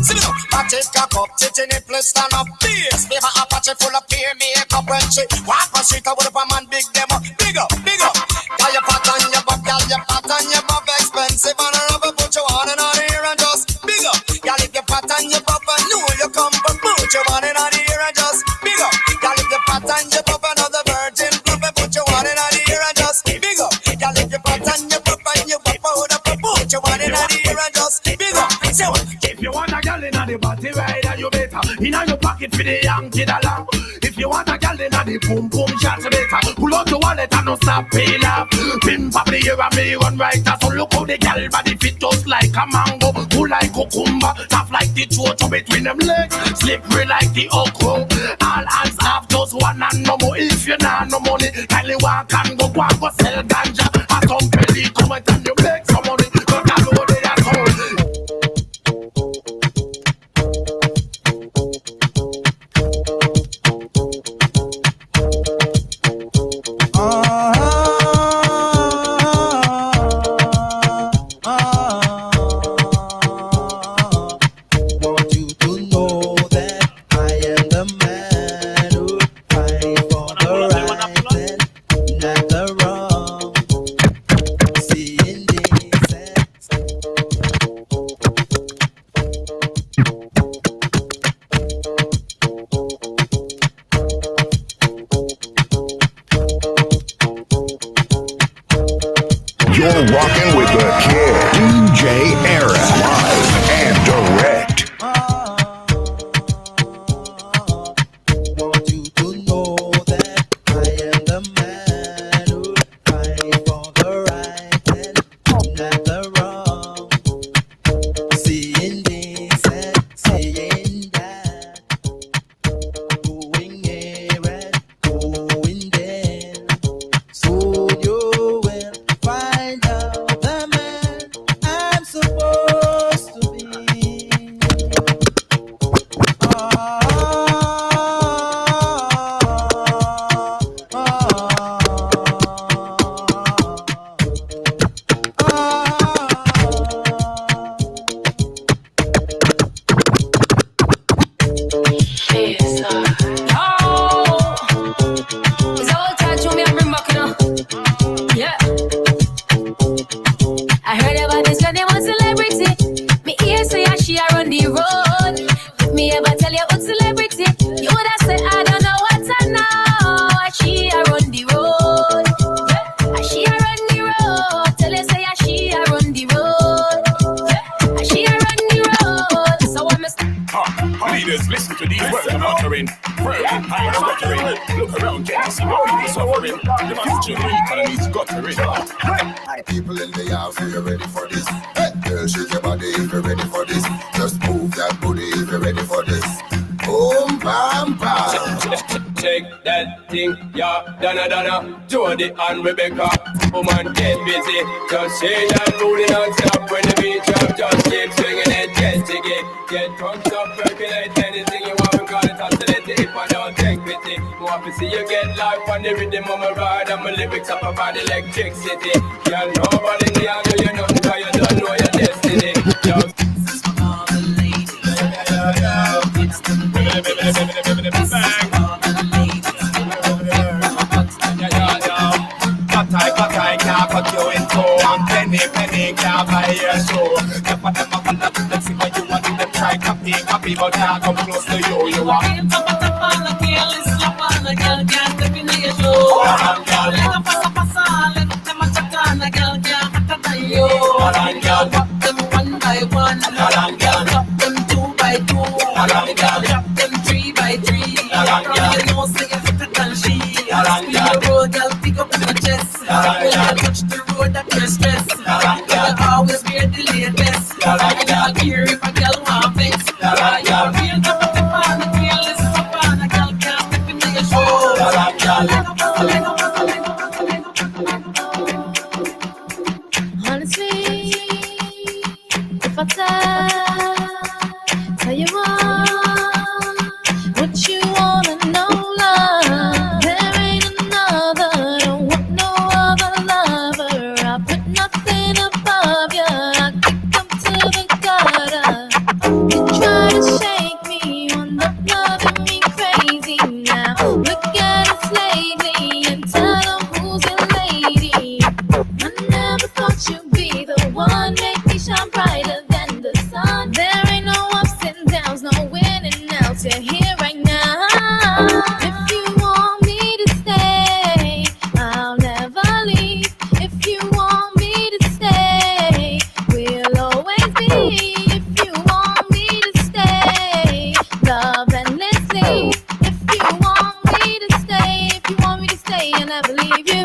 see me now. Watch it cock up, titty nipple stand up. Bass, baby, Apache full of peer makeup when she walk on street. I would have a man big them up. Big up. Got your pat on your butt, got your pat on your butt expensive and rubber. Put your on and on here and just big up. Got if your pat on your butt and know you come, but put your on and on here and just big up. Got if your pat on your butt another virgin, put your on and on here and just big up. Got if your pat on your butt and your butt put your on and on here and just big up. So if you want a girl in the body ride, you better in your pocket for the young kid along. If you want a girl in the boom shot, you better pull out the wallet and no stop pay up. Pin pop the ear and me run right. So look how the girl body fit just like a mango, cool like cucumber, tough like the chocho between them legs, slippery like the okra. All hands have just one and no more. If you not no money, kindly walk and go sell ganja. A company come and you make some money. But I know they are cold. You're rocking with the kid, DJ Era, live and direct. People in the house, are you ready for this? Hey, girl, shake your body if you're ready for this. Just move that booty if you're ready for this. Boom, bam, bam. Check that thing, yeah, Donna, Jody and Rebecca. Woman, get busy. Just shake that booty non-stop when the beat drop. Just keep swinging it, get jiggy. Get drunk, up, percolate anything you want. We call it oscillate if I don't take pity. Want to see you get life on the rhythm of my ride. And my lyrics up about electricity. Girl, nobody can do you nothing, cause you don't know your destiny. Just I can't cut you in two. And penny can't buy your show. Never follow them, see what you want. Them try copy, but can't come close to you. You want Top on the girl, slap on the girl, can't step in your show. Let them pasa, let them attack on the girl, can't attack on you. Drop them one by one, drop them two by two, drop them three by three. You know, say you're fitter than she. Spin the road, girl, pick up your chest. When you touch the road, that you're stressed. You always wear the latest. I care if a girl want fix. You're real top on the girl, is top on the girl, can't step in your show. Honestly, if I tell you what you wanna know, love, there ain't another, don't want no other lover. I put nothing above you, I kick them to the gutter. You try to shake me, end up loving me crazy now. Look at us lately and tell them who's your lady. I never thought you'd be the one, make me shine brighter than the sun. There ain't no ups and downs, no winning outs, you're here right now. If you want me to stay, I'll never leave. If you want me to stay, we'll always be. If you want me to stay, love endlessly. If you want me to stay, I'll never leave you.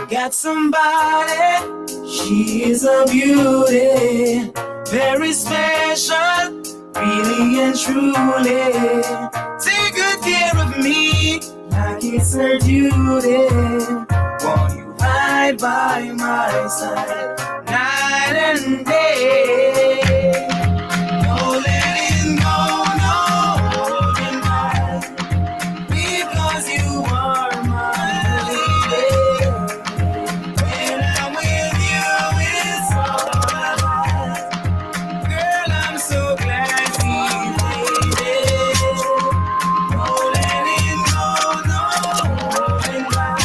Got somebody, she is a beauty, very special, really and truly. Take good care of me, like it's her duty. Won't you ride by my side, night and day? No letting go, no holding back, because you are my lady. When I'm with you, it's all I have. Girl, I'm so glad you made it. No letting go, no holding back,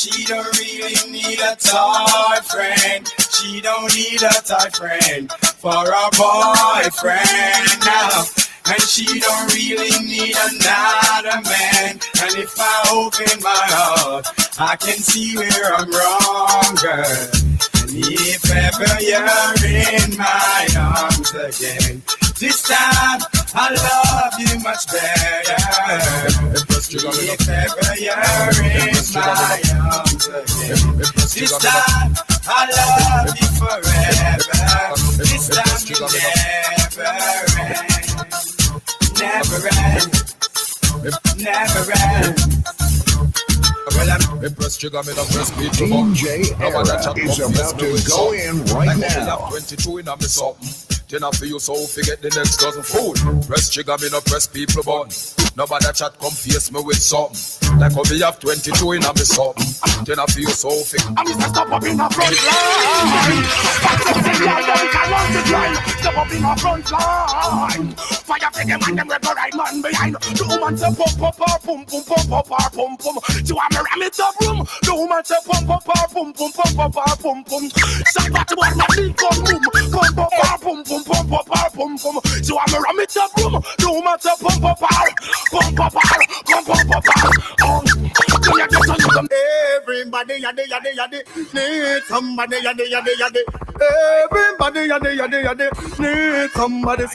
She don't really need a toy friend. She don't need a toy friend for a boyfriend now. And she don't really need another man. And if I open my heart, I can see where I'm wrong, girl. And if ever you're in my arms again, this time I love you much better. If ever you're in my arms again, this time I love you forever. This time will never end. Never end. Well, DJ Era is about to go in right now. 22 in a me something. Then I feel so forget the next dozen food. Press trigger, me no press people button. Nobody chat come face me with something. Like how me have 22 in a me something. Then I feel so forget. I'm just step up in a front line. Step up in a front line. Fire for them and them rebel right man behind. The woman say pump pum pum pum pum pum pum. So I'm a ram it up room. The woman say pump pum pum pum pum pum pum. Say what about my big pum pum pum pum pum pum. Pum pum pum pum. So I'm a ram it up room. The woman say pum pum pum pum pum pum pum. Everybody yadi yadi yadi need somebody yadi yadi yadi. Everybody yadi yadi yadi need somebody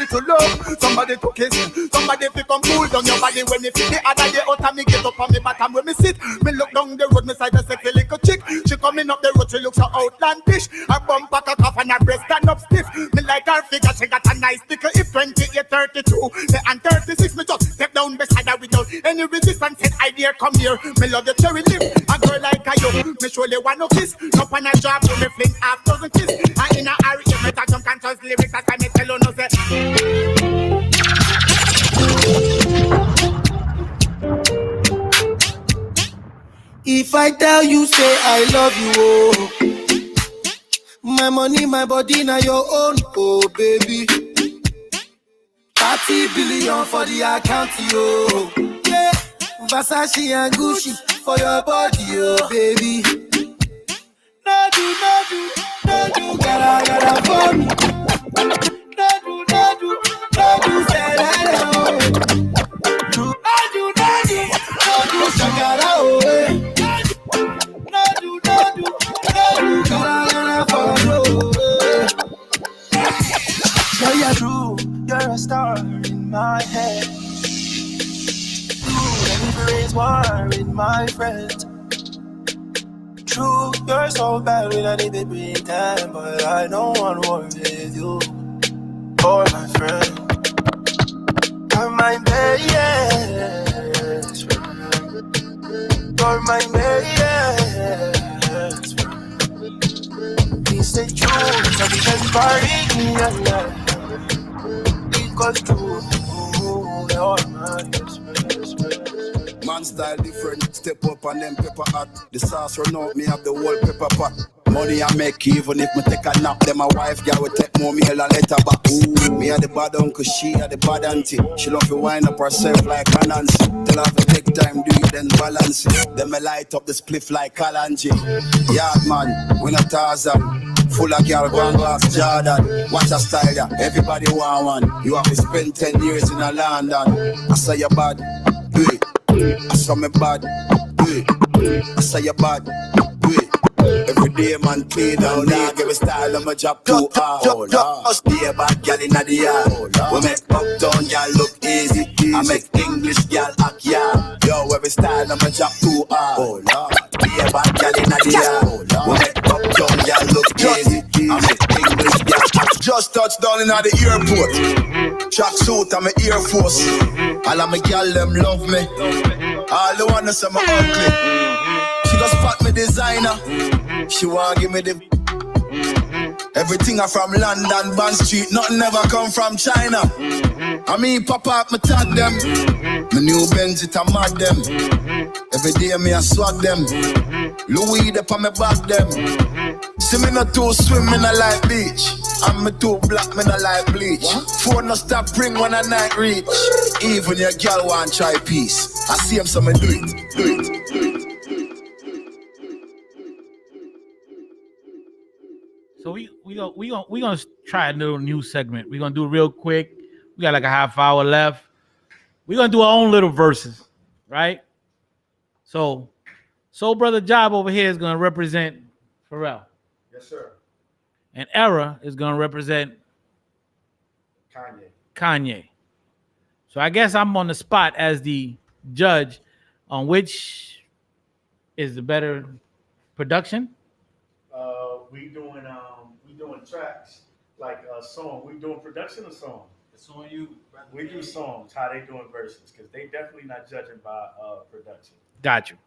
to love, somebody to kiss, somebody to come cool down your body when you feel the other day out and me get up on me bottom when me sit. Me look down the road, me sight a sexy little chick. She coming up the road, she looks so outlandish. Her bum back a cough and her breast stand up stiff. Me like her figure, she got a nice tickle. If 28, 32, and 36, me just step down beside her without any resistance. Said I dare come here. Me love the cherry lip, a girl like a you. Me surely want no kiss. Up on a job, so me fling half dozen kiss. And in a hurry, me talk some conscious lyrics. That's why me tell you no say. If I tell you, say I love you, oh. My money, my body, now your own, oh baby. 30 billion for the account, yo. Yeah, Versace and Gucci for your body, oh baby. No do, gotta for me. No do, say that, oh. No do, shakara, oh. No do, gotta for me. Girl, you're true, you're a star in my head. You never raise war with my friends. True, you're so bad with anything pretend, but I don't want war with you or my friend. You're my best friend. You're my best friend. Please stay true, so we can party, yeah. Because true, you're my best friend. Man style different, step up and then pepper hot. The sauce run out, me have the whole pepper pot. Money I make even if me take a nap. Then my wife girl will take more meal and let her back. Ooh, me a the bad uncle, she a the bad auntie. She love to wind up herself like a Nancy. Tell her to take time, do it then balance it. Then me light up the spliff like Kalanji. Yard man, we not Tarzan. Full of girl, one glass Jordan. Watch a style, yeah. Everybody want one. You have to spend 10 years in a London. I say you bad, do it. I saw me bad, do it. I say you bad, do it. Every day man clean down, dog. Every style of my job too hard. Must be a bad girl in the yard. We make uptown girl look easy. I make English girl act yard. Yo, every style of my job too hard. Be a bad girl in the yard. We make uptown girl look easy. I make English girl act. Just touched down in the airport. Track suit and my Air Force. All of my girl them love me. All the wanna say my ugly. She just spot me designer. She wanna give me the everything I from London, Bond Street. Nothing ever come from China. I mean, pop up, me tag them. My new Benz, it a mad them. Every day me a swag them. Louis, they pa me back them. See me not too swim, me not like beach. And me too black, me not like bleach. Phone no stop ring when a night reach. Even your girl want try peace. I see him, so me do it. So we gonna try a little new segment. We're gonna do it real quick. We got like a half hour left. We're gonna do our own little verses, right? So Soul Brother Job over here is gonna represent Pharrell. Yes, sir. And Era is gonna represent Kanye. So I guess I'm on the spot as the judge on which is the better production. We doing tracks like a song. We doing production of song. It's on you. We do songs. How they doing verses? Because they definitely not judging by production. Got you.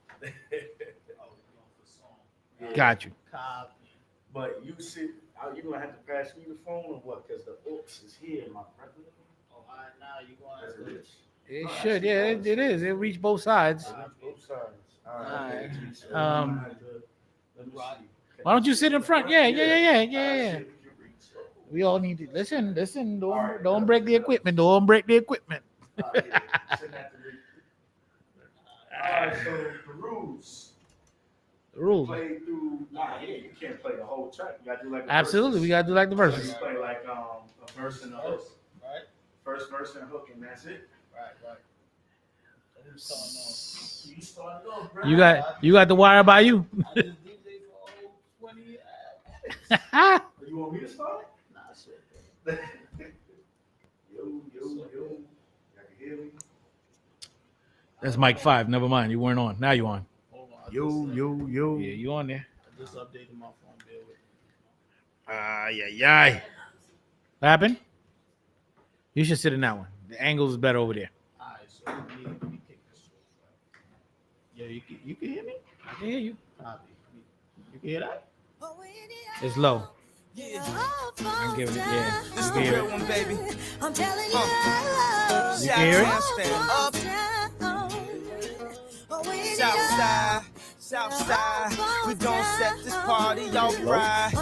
Yeah. Got you. But you see, you gonna have to pass me the phone or what? Because the oops is here, my brother. Oh, all right, now you gonna have to. It should, yeah, it is. It reached both sides. Both sides. All right. Let me see. Why don't you sit in front? Yeah. We all need to listen. Don't break the equipment. Don't break the equipment. All right, so the rules. The rules. Play through. You can't play the whole track. You gotta do like Absolutely, we gotta do like the verses. You play like a verse and a hook. Right. First verse and a hook, and that's it. Right. You started off, bro. You got the wire by you. You want me to start? Nah, shit. Yo. Y'all can hear me? That's Mic 5. Never mind. You weren't on. Now you on. Yo. Yeah, you on there. I just updated my phone bill. Ay. What happened? You should sit in that one. The angle is better over there. All right, so let me kick this off. Yeah, you can hear me? I can hear you. You can hear that? It's low. Yeah. I'm giving it. Yeah. This You can hear it. one, baby. I'm telling you. You can hear it? Southside, we gon' set this party off right.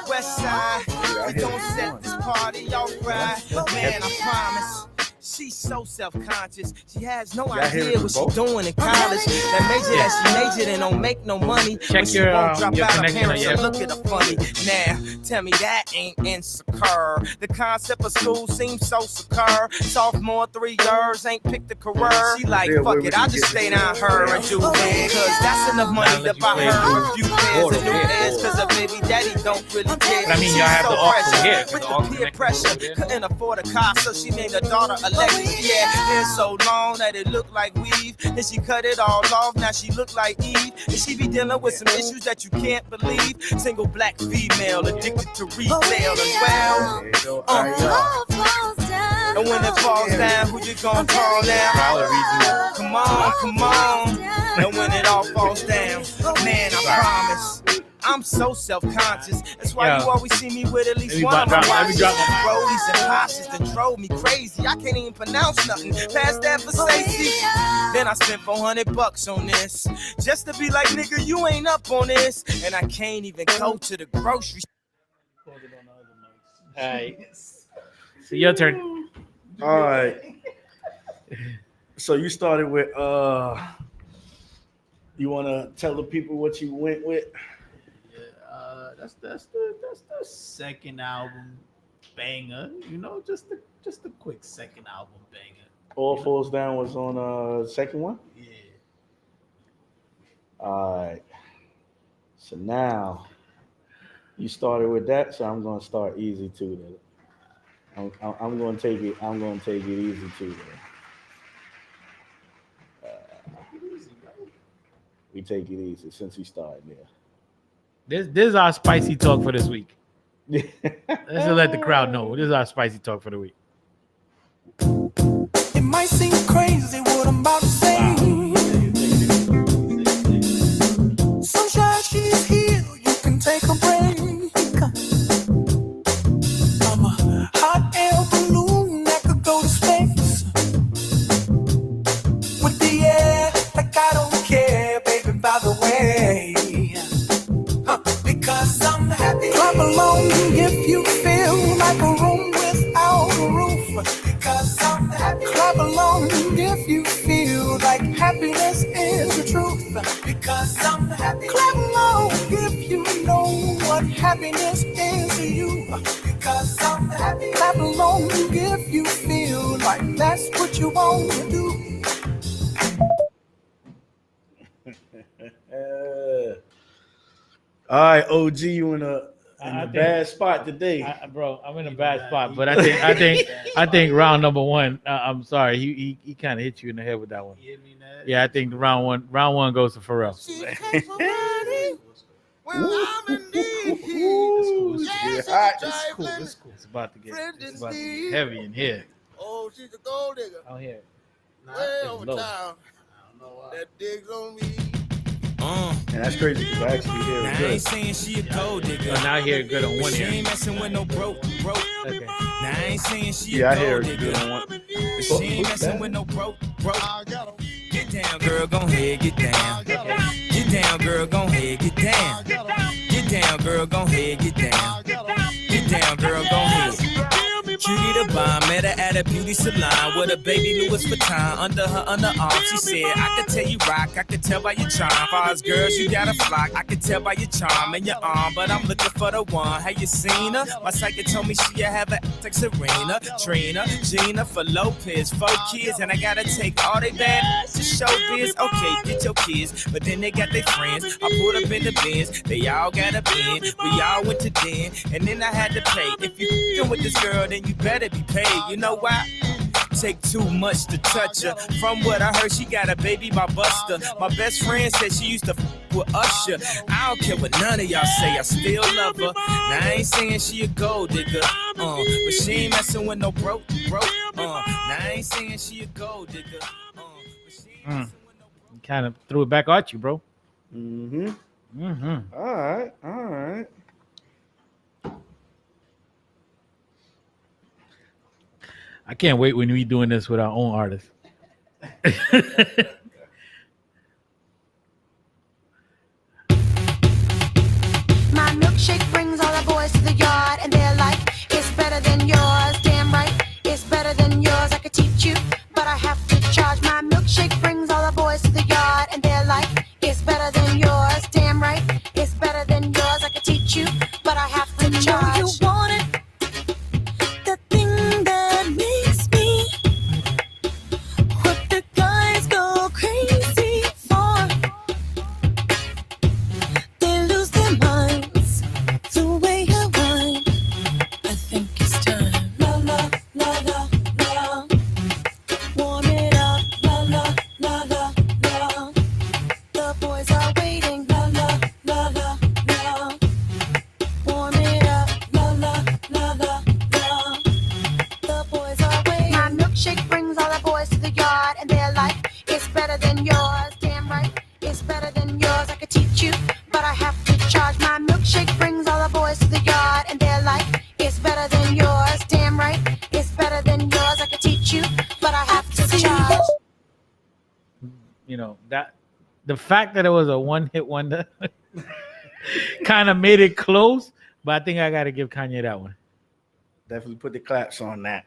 Westside, we gon' set this party off right. Man, I promise. She's so self-conscious. She has no idea what she's doing in college. That major that she majored in don't make no money. Check your connection. Look at her funny. Now, tell me that ain't insecure. The concept of school seems so secure. Sophomore 3 years ain't picked a career. She like, fuck it, I'll just stay down her and do it. Cause that's enough money to buy her a few pairs of new ears. Cause her baby daddy don't really care. I mean, y'all have the aux here. With the peer pressure, couldn't afford a car, so she named her daughter Alexis. Yeah, it's so long that it looked like weave. Then she cut it all off, now she look like Eve. And she be dealing with some issues that you can't believe. Single black female, addicted to retail as well. And when it falls down, who you gonna call now? Come on. And when it all falls down, man, I promise. I'm so self-conscious. That's why you always see me with at least one of my watches. Rollies and posses that drove me crazy. I can't even pronounce nothing past that for safety. Then I spent $400 on this. Just to be like, nigga, you ain't up on this. And I can't even go to the grocery store. All right. So your turn. All right. So you started with you want to tell the people what you went with? That's the second album banger. You know, just a quick second album banger. All Falls Down was on second one? Yeah. All right. So now you started with that, so I'm gonna start easy too. Then I'm gonna take it. I'm gonna take it easy too. We take it easy since we started there. This is our spicy talk for this week. Let's let the crowd know. This is our spicy talk for the week. It might seem crazy what I'm about to say. Sunshine, she's here. You can take a break. I'm a hot air balloon that could go to space. With the air, like I don't care, baby, by the way. Because I'm happy. Clap along if you feel like a room without a roof. Because I'm happy. Clap along if you happiness is to you. Because I'm happy. Clap along if you feel like that's what you want to do. All right, OG, you in a bad spot today, bro. I'm in a bad spot, but I think round number one. I'm sorry, he kind of hit you in the head with that one. Yeah, I think round one goes to Pharrell. It's cool. It's about to get heavy in here. Oh, she's a gold digger. Out here. Way over town. That digs on me. And that's crazy because I actually hear it good. I ain't saying she a gold digger. Now I hear it good on one She ear. ain't messing with no broke. Okay. Now I ain't saying she Yeah, I a hear gold it digger. good on one. But she ain't messing with no broke. Get down, girl, gon' head, get down. Get down, girl, gon' head, get down. Get down, girl, gon' head, get down. Get down, girl, gon' head. Cutie the bomb, met her at a beauty salon with a baby Louis Vuitton under her underarm. She said, I could tell you rock, I could tell by your charm. Far as girls, you got a flock, I could tell by your charm and your arm. But I'm looking for the one. Have you seen her? My psychic told me she have an like Serena, Trina, Gina for Lopez, 4 kids, and I gotta take all they bad to show biz. Okay, get your kids, but then they got their friends. I pulled up in the Benz, they all got a bin. We all went to den, and then I had to pay. If you f***ing with this girl, then you better be paid. You know why? Take too much to touch her. From what I heard, she got a baby by Buster. My best friend said she used to f with Usher. I don't care what none of y'all say, I still love her. Now I ain't saying she a gold digger, but she ain't messing with no broke. Now I ain't saying she a gold digger, but she ain't messing with no broke. Kind of threw it back at you, bro. All right. I can't wait when we doing this with our own artists. My milkshake brings all the boys to the yard, and they're like, it's better than yours. Damn right, it's better than yours. I could teach you, but I have to charge. My milkshake brings all the boys to the yard, and they're like, it's better than yours. Damn right, it's better than yours. I could teach you, but I have to charge. You want it? The thing that makes me what the guys go crazy for. They lose their minds the way you whine. I think it's time. La la la la la. Warm it up. La la la la la. The boys are waiting. La la la la la. Warm it up. La la la la la. The boys are waiting. My milkshake brings all the boys to the yard, and they're like, it's better than yours. Damn right, it's better than yours. I could teach you, but I have to charge. My milkshake brings all the boys to the yard, and they're like, it's better than yours. Damn right, it's better than yours. I could teach you, but I have to charge. You know, that the fact that it was a one-hit wonder kind of made it close, but I think I got to give Kanye that one. Definitely put the claps on that.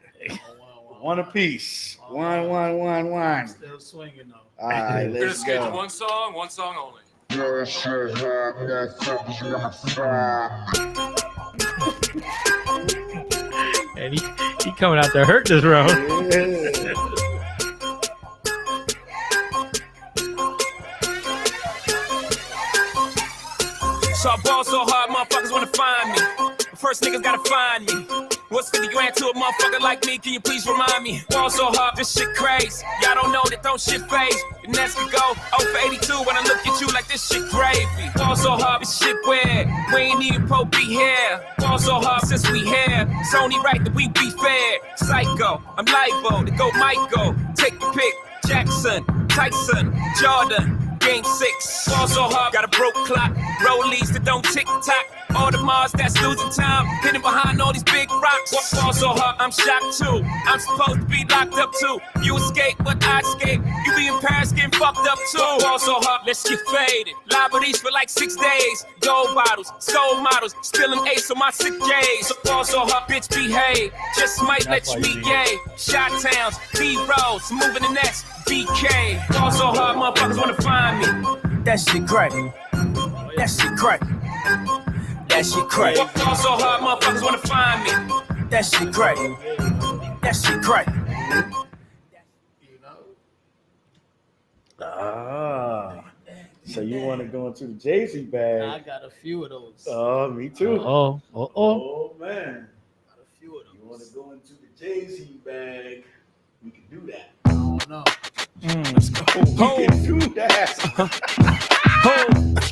One apiece. One. Still swinging though. All right, let's go. One song only. And he coming out to hurt this round. So I ball so hard, motherfuckers wanna find me. First niggas gotta find me. What's 50 grand to a motherfucker like me? Can you please remind me? Ball so hard, this shit crazy. Y'all don't know that don't shit phase. The next could go 0 for 82 when I look at you like this shit gravy. Ball so hard, this shit weird. We ain't even pro be here. Ball so hard since we here. It's only right that we be fair. Psycho, I'm libo to go Michael. Take your pick. Jackson, Tyson, Jordan. Game 6, ball so hard, got a broke clock. Rollies that don't tick tock. All the Mars that's losing time, hidden behind all these big rocks. Ball so hard, I'm shocked too. I'm supposed to be locked up too. You escape, but I escape. You be in Paris getting fucked up too. Ball so hard, let's get faded. Liberties for like 6 days. Gold bottles, soul models, spilling ace on my sick days. Ball so hard, bitch behave. Just might let you meet gay. Shot towns, B-rolls, moving the next. BK, ball so hard, motherfuckers wanna find me. That shit great. That shit great. That shit crazy. Walked on so hard, motherfuckers wanna find me. That shit crazy. That shit crazy. So you want to go into the Jay-Z bag? I got a few of those. Oh, me too. Oh. Oh man. Got a few of those. You want to go into the Jay-Z bag? We can do that. Oh no. Let's go. We can do that.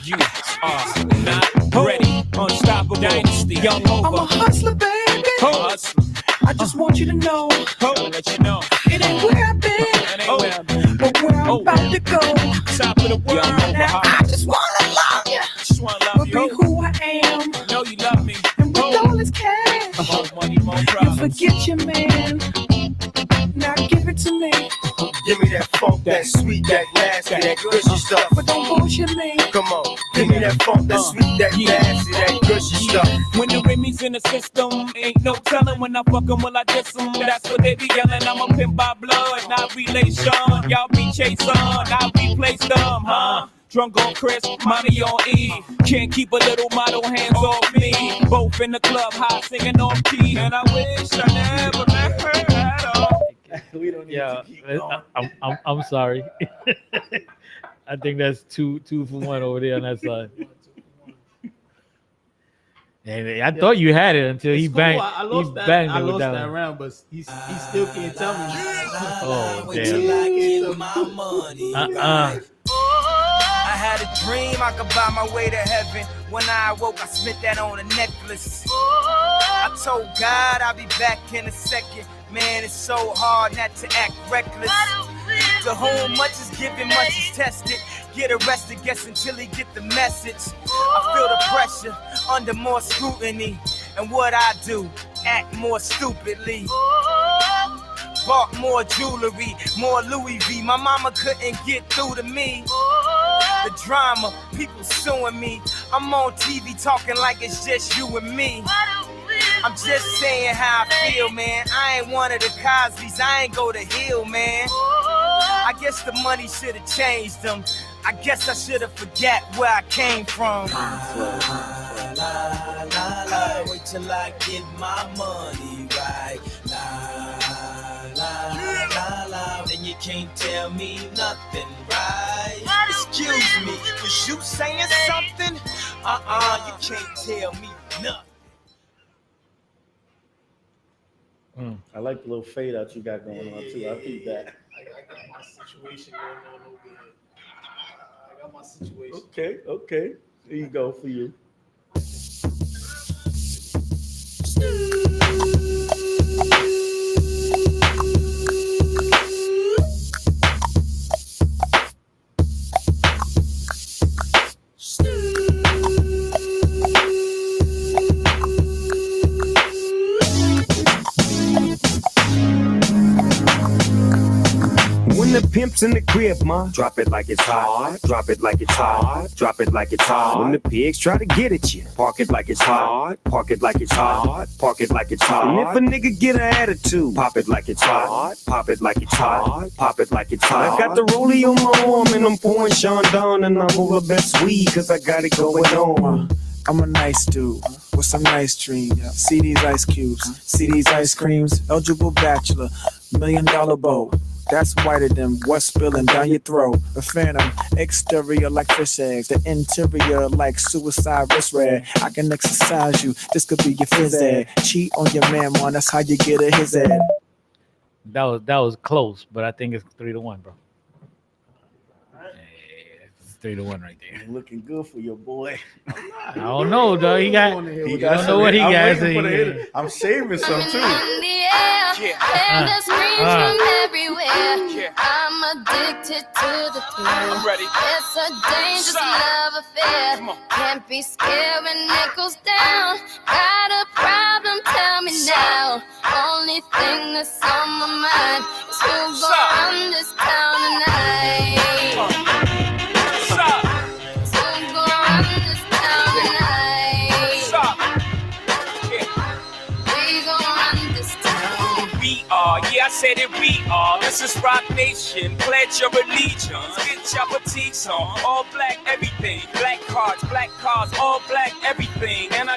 You are not ready. Unstoppable dynasty. Young over. I'm a hustler, baby. Hustler. I just want you to know. I'll let you know. It ain't where I've been. But where I'm about to go. Top of the world. Now I just wanna love you. Just wanna love But you. be who I am. Know you love me. And with all this cash, More money, more you problems. forget your man. Now give it to me. Give me that funk, that sweet, that nasty, that gushy stuff. But don't bullshit me. Come on, give me that funk, that sweet, that nasty, that gushy stuff. When the Remy's in the system, ain't no telling when I fuck 'em, will I diss 'em? That's what they be yelling. I'm a pimp by blood, not relation. Y'all be chasing, I replace them, huh? Drunk on Chris, money on E. Can't keep a little model hands off me. Both in the club, high singing off key. And I wish I never met her at all. We don't need Yeah, to keep going. I'm sorry. I think that's two for one over there on that side. And I thought you had it until he It's cool. banged. I lost he that. banged I it lost down. that round, but he still can't tell me. Oh Wait till damn. I get my money. I had a dream I could buy my way to heaven. When I awoke, I spent that on a necklace. I told God I'll be back in a second. Man, it's so hard not to act reckless. To whom much is given, much is tested. Get arrested, guess until he get the message. I feel the pressure under more scrutiny. And what I do, act more stupidly. Bought more jewelry, more Louis V. My mama couldn't get through to me. The drama, people suing me. I'm on TV talking like it's just you and me. I'm just saying how I feel, man. I ain't one of the Cosbys, I ain't go to Hill, man. I guess the money should have changed them. I guess I should have forgot where I came from. Wait till I get my money right. Then you can't tell me nothing, right? Excuse me, was you saying something? You can't tell me nothing. I like the little fade out you got going on too. I'll keep that. I got my situation going on over here. I got my situation. Okay. There you go for you. When the pimp's in the crib, ma, drop it like it's hot. Drop it like it's hot. Drop it like it's hot. When the pigs try to get at you, park it like it's hot. Park it like it's hot. Park it like it's hot. And if a nigga get an attitude, pop it like it's hot. Pop it like it's hot. Pop it like it's hot. I got the rollie on my arm and I'm pouring Sean down and I'm over best weed cause I got it going on. I'm a nice dude with some nice dreams. See these ice cubes, see these ice creams. Eligible bachelor, $1 million bow. That's whiter than what's spilling down your throat. A phantom, exterior like fish eggs, the interior like suicide wrist rag. I can exercise you, this could be your phys ed. Cheat on your man, man, that's how you get a his ed. That was close, but I think it's 3-1, bro. It's 3-1 right there. Looking good for your boy. I don't know, though. He got. I don't know what he got. I'm saving some too. And the screams from everywhere. I'm addicted to the thrill. It's a dangerous love affair. Can't be scared when it goes down. Got a problem? Tell me now. Only thing that's on my mind is who's gonna run this town tonight. Yeah, I said it, we are. This is Rock Nation. Pledge your allegiance. Get your boutiques on. All black, everything. Black cars, all black, everything. And I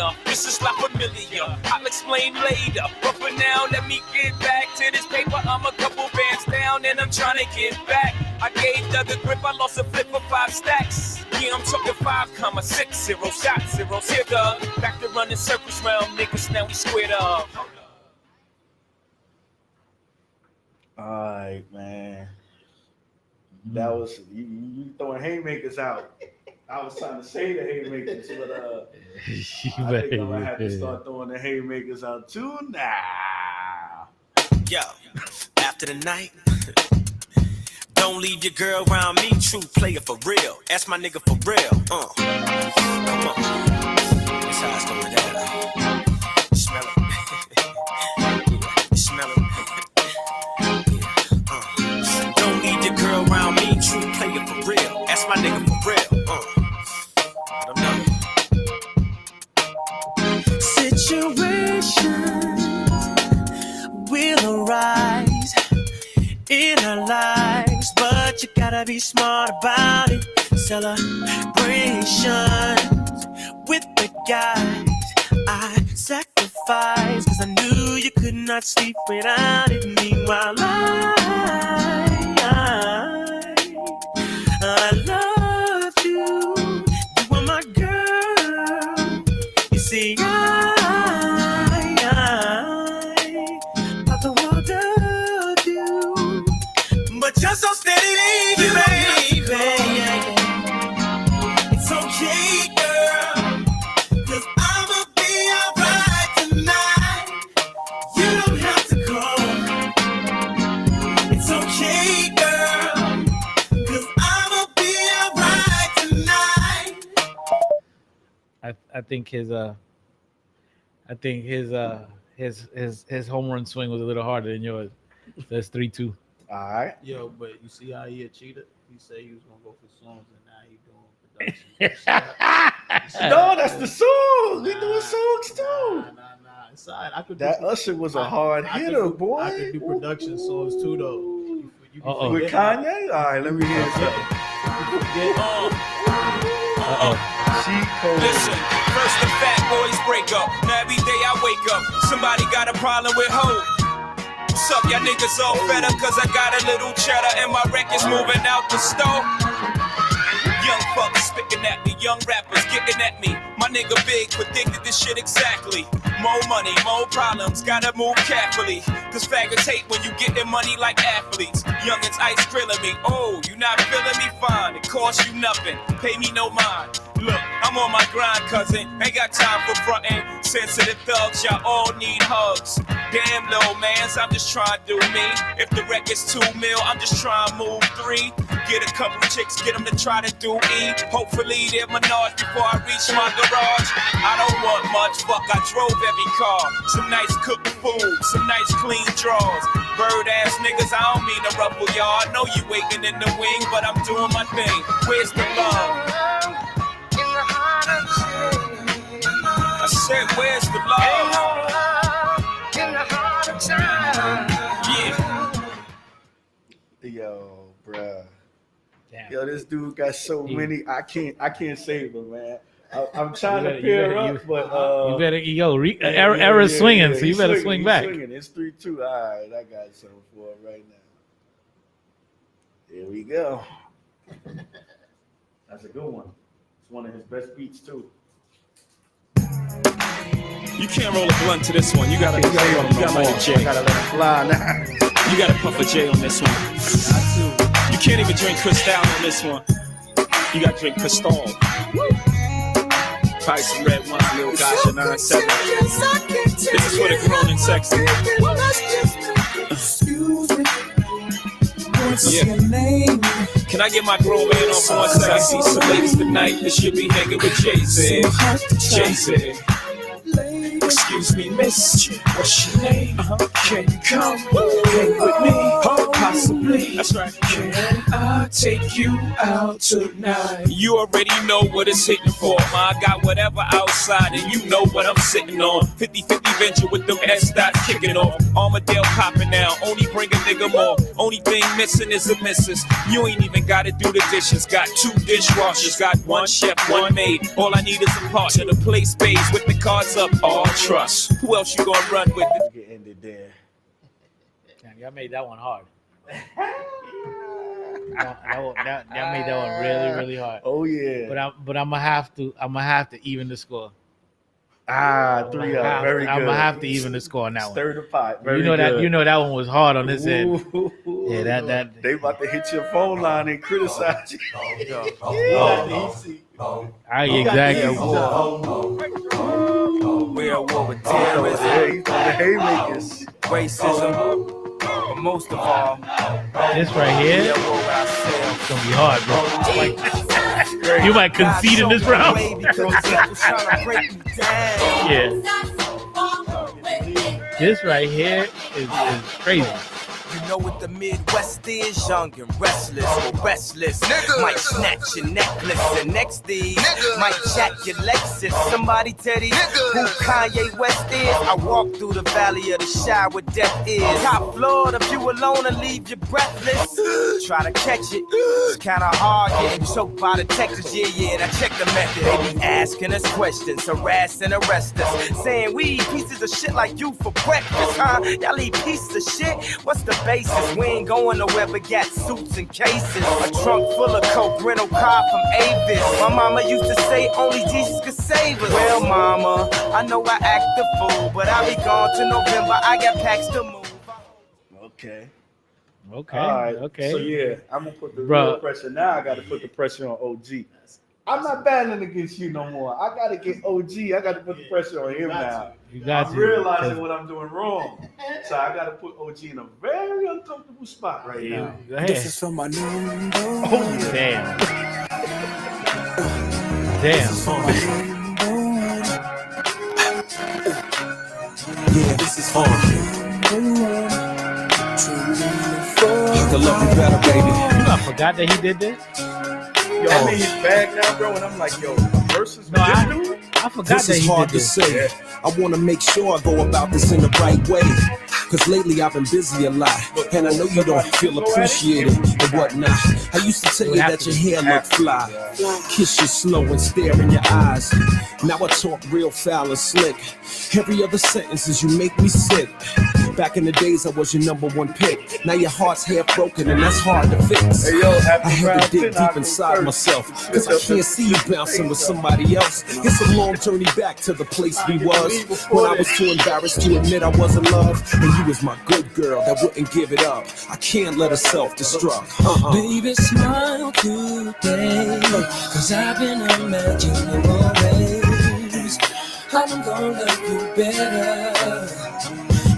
singer. This is La Familia. I'll explain later. But for now, let me get back to this paper. I'm a couple bands down and I'm trying to get back. I gave Doug a grip, I lost a flip for 5 stacks. Yeah, I'm talking 5,60 shot zeros. Here, Doug. Back to running circles round niggas, now we squared up. Alright, man. That was you throwing haymakers out. I was trying to say the haymakers, but I think I'm gonna have to start throwing the haymakers out too now. Yo, after the night, don't leave your girl around me. True player for real. Ask my nigga for real. Come on. That's how it's going down. You smell it. You smell it. Don't leave your girl around me. True player for real. Ask my nigga for real. I don't know. Situations will arise in our lives, but you gotta be smart about it. Celebrations with the guys I sacrificed, cause I knew you could not sleep without it. Meanwhile, I love you. You are my girl. You see, I thought the world of you, but you're so steady, baby. It's okay, girl, cause I'ma be alright tonight. You don't have to call. It's okay, girl, cause I'ma be alright tonight. I think his home run swing was a little harder than yours. That's 3-2. All right. Yo, but you see how he cheated? He said he was gonna go for songs, and now he doing production. No, that's the song. We doing songs too. Nah. It's all right. I could That Usher was a hard hitter, boy. I could do production songs too, though. With Kanye? All right, let me hear something. Listen, first the fat boys break up. Now every day I wake up, somebody got a problem with hope. What's up, y'all niggas all fed up cause I got a little cheddar and my record's moving out the store. Young fuckers spitting at me, young rappers getting at me. My nigga Big predicted this shit exactly. More money, more problems, gotta move carefully. Cause faggots hate when you getting money like athletes. Youngins ice grilling me, oh, you not feeling me? Fine, it costs you nothing, pay me no mind. Look, I'm on my grind, cousin, ain't got time for frontin'. Sensitive thugs, y'all all need hugs. Damn, little mans, I'm just trying to do me. If the record's 2 mil, I'm just trying to move 3. Get a couple chicks, get them to try to do E. Hopefully they're menage before I reach my garage. I don't want much, fuck, I drove every car. Some nice cooked food, some nice clean drawers. Bird ass niggas, I don't mean to ruffle y'all. I know you waiting in the wing, but I'm doing my thing. Where's the love? I said, where's the love? In the heart of time. Yeah. Yo, bruh. Yo, this dude got so many. I can't save him, man. I'm trying to pair up, but you better Era's swinging, so you better swing back. Swinging. It's 3-2. All right, I got something for him right now. Here we go. That's a good one. It's one of his best beats too. You can't roll a blunt to this one. You gotta let it J. I gotta let it fly now. You gotta puff a J on this one. You can't even drink Cristal on this one. You gotta drink Cristal. Probably some red wine, little Gotcha 9-7. This is for the grown and sexy. Yeah. Can I get my grown man on for 1 second? I see some ladies tonight that should be hanging with Jay-Z. Jay-Z. Excuse me, miss, what's your name? Can you come hang with me? Possibly. That's right. Can I I'll take you out tonight. You already know what it's hitting for, ma. I got whatever outside, and you know what I'm sitting on. 50-50 venture with them S-dots kicking off. Armadale popping now, only bring a nigga more. Only thing missing is a missus. You ain't even gotta do the dishes. Got 2 dishwashers, got 1 chef, 1 maid. All I need is a partner to play spades with the cards up. All trust. Who else you gonna run with? Get ended there. Damn, y'all made that one hard. Y'all made that one really, really hard. Oh yeah. But I'm gonna have to even the score. 3 up. Very good. I'm gonna have to even the score on that one. Stir the pot. Very You know good. that one was hard on this end. Ooh. Yeah, that. They about to hit your phone line and criticize you. Exactly. We're at war with Hey, terrorism, the haymakers. racism, but most of all, This right here, we're at war with ourselves. it's gonna be hard, bro. You might concede in this round. Yeah. This right here is crazy. You know what the Midwest is, young and restless, or restless. Nigga. Might snatch your necklace, and next thing might jack your Lexus. Somebody tell these who Kanye West is. I walk through the valley of the shadow where death is. Top floor, if you alone and leave you breathless. Try to catch it, it's kinda hard getting choked by the Texas. Yeah, and I check the method. They be asking us questions, harass and arrest us, saying we eat pieces of shit like you for breakfast, huh? Y'all eat pieces of shit? What's the basis? We ain't going nowhere but got suits and cases. A trunk full of coke, rental car from Avis. My mama used to say only Jesus could save us. Well, mama, I know I act the fool, but I'll be gone to November. I got packs to move. Okay. Okay. All right. Okay. So yeah, I'm gonna put the Bro. real pressure. Now I got to put the pressure on OG. I'm not battling against you no more. I got to get OG. I got to put the pressure on him now. You got I'm to. realizing what I'm doing wrong. So I got to put OG in a very uncomfortable spot right now. Go ahead. This is for my new Oh, Damn. Yeah, this is hard. I can love you better, baby. I forgot that he did this. Yo, I'm in his bag now, bro, and I'm like, yo, versus No, this I dude? forgot This that is he hard did to this. say. I want to make sure I go about this in the right way. Cause lately I've been busy a lot. And I know you don't feel appreciated and whatnot. I used to tell you that your hair looked fly. Kiss you slow and stare in your eyes. Now I talk real foul and slick. Every other sentence is you make me sick. Back in the days I was your #1 pick. Now your heart's half broken and that's hard to fix. Hey, yo, I after had round to dig 10, deep I'll go inside first. myself. Cause I can't see you bouncing with somebody else. It's a long journey back to the place we was. When I was too embarrassed to admit I was in love. And you was my good girl that wouldn't give it up. I can't let her self-destruct. Baby, smile today, cause I've been imagining always how I'm gonna love you better.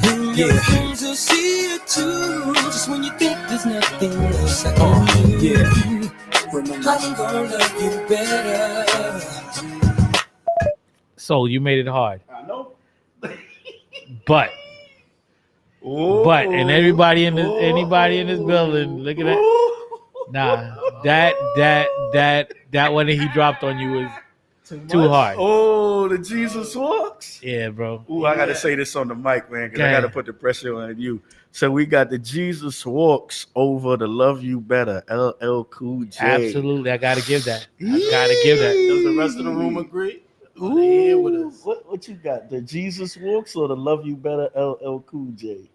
And your friends will see it too, just when you think there's nothing else I can do. Yeah. How I'm gonna love you better. So you made it hard. I know. But and anybody in this building, look at that. Nah, that one that he dropped on you was too hard. Oh, the Jesus walks. Yeah, bro. Ooh, I gotta say this on the mic, man, because I Okay. gotta put the pressure on you. So we got the Jesus walks over the Love You Better, LL Cool J. Absolutely, I gotta give that. I gotta give that. Does the rest of the room agree? Ooh, They here with us. what you got? The Jesus walks or the Love You Better, LL Cool J?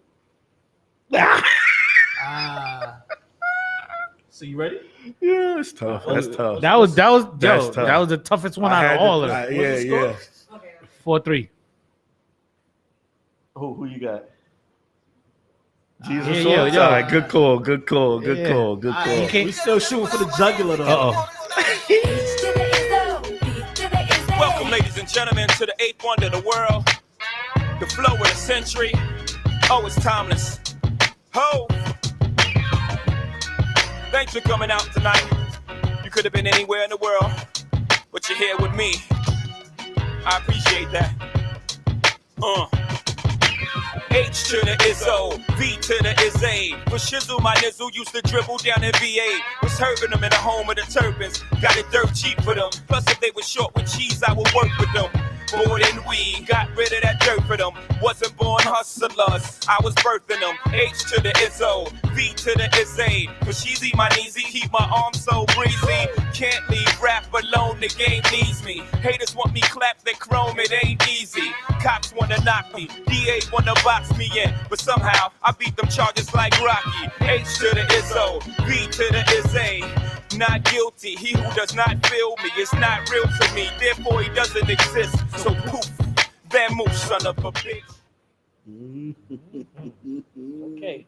So you ready? Yeah, it's tough. That's tough. That was That's yo, tough. that was the toughest one I out had of all to- of them. Yeah, yeah. 4-3. Who you got? Jesus Yeah, walks. yo. All right, good call, good call, good Yeah. call, good call. We still shooting for the jugular though. Welcome, ladies and gentlemen, to the 8th wonder of the world. The flow of the century. Oh, it's timeless. Ho! Thanks for coming out tonight. You could have been anywhere in the world, but you're here with me. I appreciate that. H to the Izzo, V to the Izzy. With Shizzle, my nizzle used to dribble down in VA. Was hurting them in the home of the turbans. Got it dirt cheap for them. Plus, if they were short with cheese, I would work with them. More than we got rid of that dirt for them. Wasn't born hustlers, I was birthing them. H to the Izzo, V to the Izzy. Cause she's my kneesy, keep my arms so breezy. Can't leave rap alone, the game needs me. Haters want me clap their chrome, it ain't easy. Cops wanna knock me, DA wanna box me in. But somehow, I beat them charges like Rocky. H to the Izzo, V to the Izzy. Not guilty, he who does not feel me is not real to me, therefore he doesn't exist. So poof, Van Moof, son of a bitch. Okay.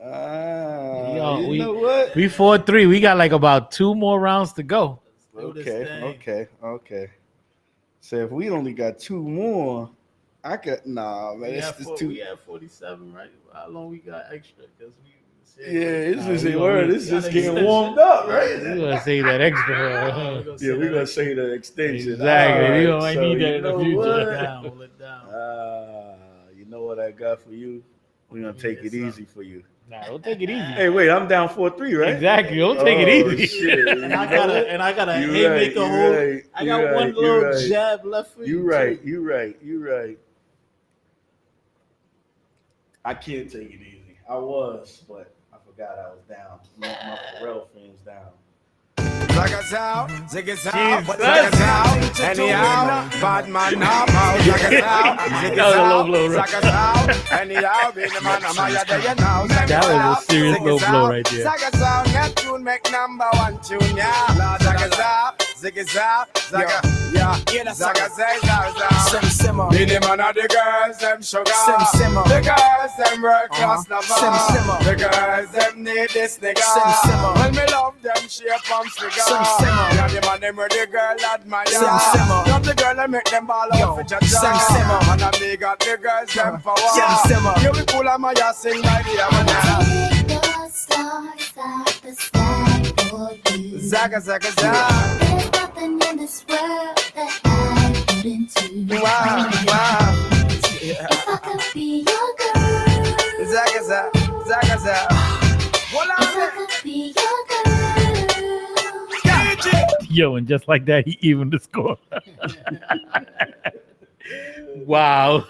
You know what? We 4-3. We got like about 2 more rounds to go. Okay. So if we only got 2 more, I got man. It's just too. We had 47, right? How long we got extra? Because it's just getting warmed up, right? We're gonna say that extra. We're gonna say the extension. Exactly. Right, I need that in the future. Pull it down. You know what I got for you? We're gonna take it easy for you. Nah, don't take it easy. Hey, wait, I'm down 4-3, right? Exactly. Don't take it easy. Shit. And I gotta haymaker hold. I got one little jab left for you. You right. I can't take it easy. I was, but I forgot I was down. My Pharrell fans down. Zagazow, Zagazow, Zagazow, anyhow, bad man now, Zagazow, Zagazow, anyhow, be the man of my day now. That was a serious low blow right there. Zagazow, Neptune make #1 tune, yeah. Zagazow, Zagazow, Zaga, yeah, Zagazow, Simmer. Be the man of the girls, them sugar. Simmer. The girls, them world class lover. The girls, them need this nigga. When me love them, shape and figure. Yeah, the man them where the girl admire. Love the girl and make them ball out for Jaja. And I got the girls them power. You be cool and my ass sing by the Amanda. The stars at the sky for you. Zaga, zaga, zaga. There's nothing in this world that I wouldn't do. Wow. If I could be your girl. Zaga, zaga, zaga, zaga. If I could be your girl. Yo, and just like that, he evened the score. Wow.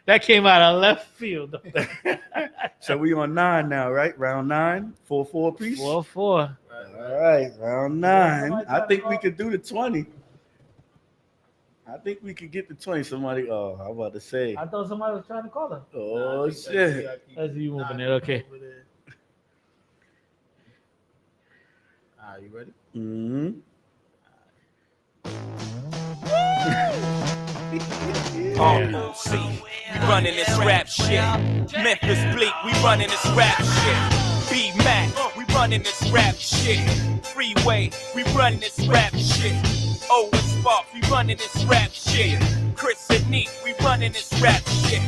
that came out of left field. So we on 9 now, right? Round 9, 4-4 piece. 4-4. All right, round 9. I think we could do the 20. I think we could get the 20. Somebody, I'm about to say. I thought somebody was trying to call her. Oh, shit. That's you moving it. Okay. Are you ready? Mm-hmm. ROC, we running this rap shit. Memphis Bleak, we running this rap shit. B-Mac, we running this rap shit. Freeway, we running this rap shit. Owen Spark, we running this rap shit. Chris and Neat, we running this rap shit.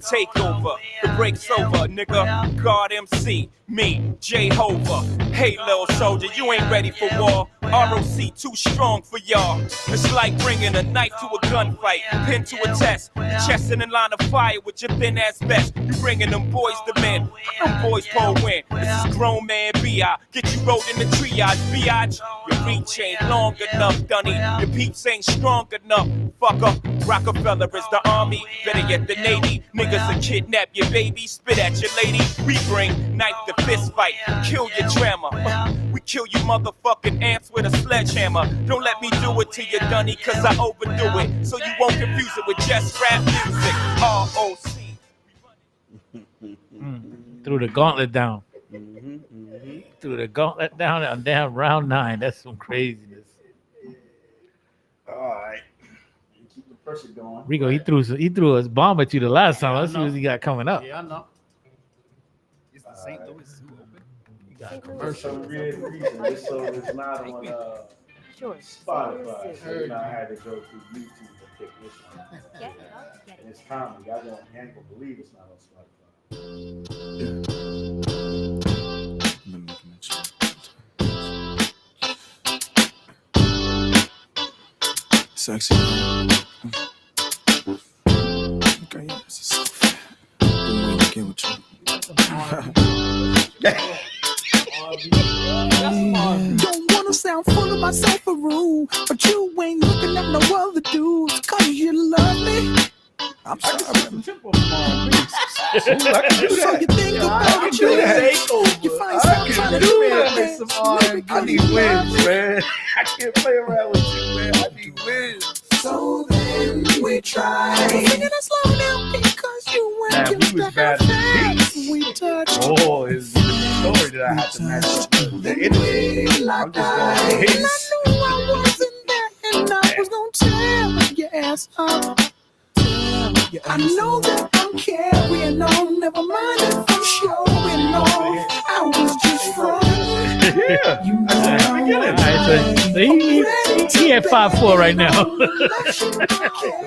Takeover, the break's over, nigga. God MC, me, Jehovah. Hey, little soldier, you ain't ready for war. ROC too strong for y'all. It's like bringing a knife to a gunfight, pin to a test, chest in a line of fire with your thin ass vest. You bringing them boys to men, them boys pull win. This is grown man B.I. Get you rolled in the triage, biatch. Your reach ain't long enough, Dunny. Your peeps ain't strong enough, fucker. Rockefeller is the army, better yet the Navy. Niggas will kidnap your baby, spit at your lady. We bring knife to fist fight, kill your drama. We kill you motherfucking ants with a sledgehammer. Don't let me do it to you, Dunny, cause I overdo it. So you won't confuse it with just rap music. ROC. Threw the gauntlet down. Threw the gauntlet down on damn round 9. That's some craziness. All right. Keep the pressure going. Rico, he threw his bomb at you the last time. Let's see what he got coming up. Yeah, I know. Is the St. Louis Zoo open? You got a For commercial. some weird reason, this song is not on Spotify. So you know, I had to go through YouTube to pick this one. And it's comedy. I can't believe it's not on Spotify. Sexy. Okay, yeah, Don't wanna sound full of myself a rude, but you ain't looking at no other dudes, cause you love me. I'm sorry. So you think about it, you find something to do with it. I need wins, man. I can't play around with you, man. I need wins. So then we try. Singing it slow down because you Man, went we was bad at the we touched. Oh, it's the story that I had to match up with the energy. I'm just going to hits. I knew I wasn't there and I was gonna tear your ass up. I know that I'm carrying on, never mind if I'm showing off. I was just fronting. Yeah, you know All right, so he at 5-4 right now.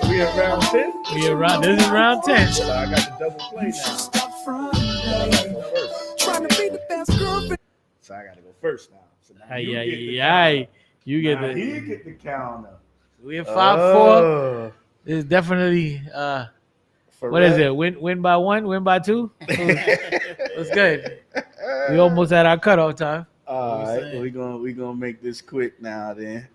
We at round 10? This is round 10. So I got the double play now. stop fronting. Trying to be the best girlfriend. So I got to go first now. So now Ay, you get the ay, count. you get Now the. he get the counter. We at 5-4. Oh. It's definitely For what is real? it? Win by 1, win by 2. What's good? We almost at our cutoff time. All right, we gonna make this quick now. Then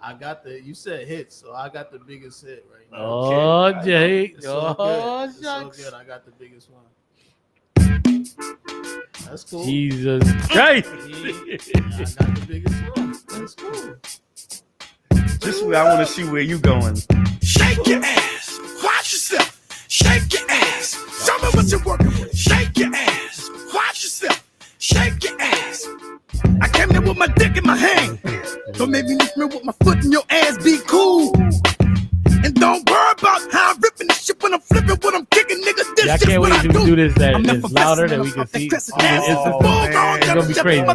I got you said hits, so I got the biggest hit right now. Oh, Jay. It's so Oh, good. It's so shucks. good. I got the biggest one. That's cool. Jesus Christ. I got the biggest one. That's cool. this way I want to see where you going. Shake your ass. Watch yourself. Shake your ass. Show me what you're working with. Shake your ass. Watch yourself. Shake your ass. I came here with my dick in my hand. Don't make me lift me with my foot in your ass. Be cool. And don't worry about how I'm ripping this shit when I'm flipping, when I'm kicking, nigga. This I shit's can't what wait I to do this that I'm the it's louder that we can see. It's gonna be crazy.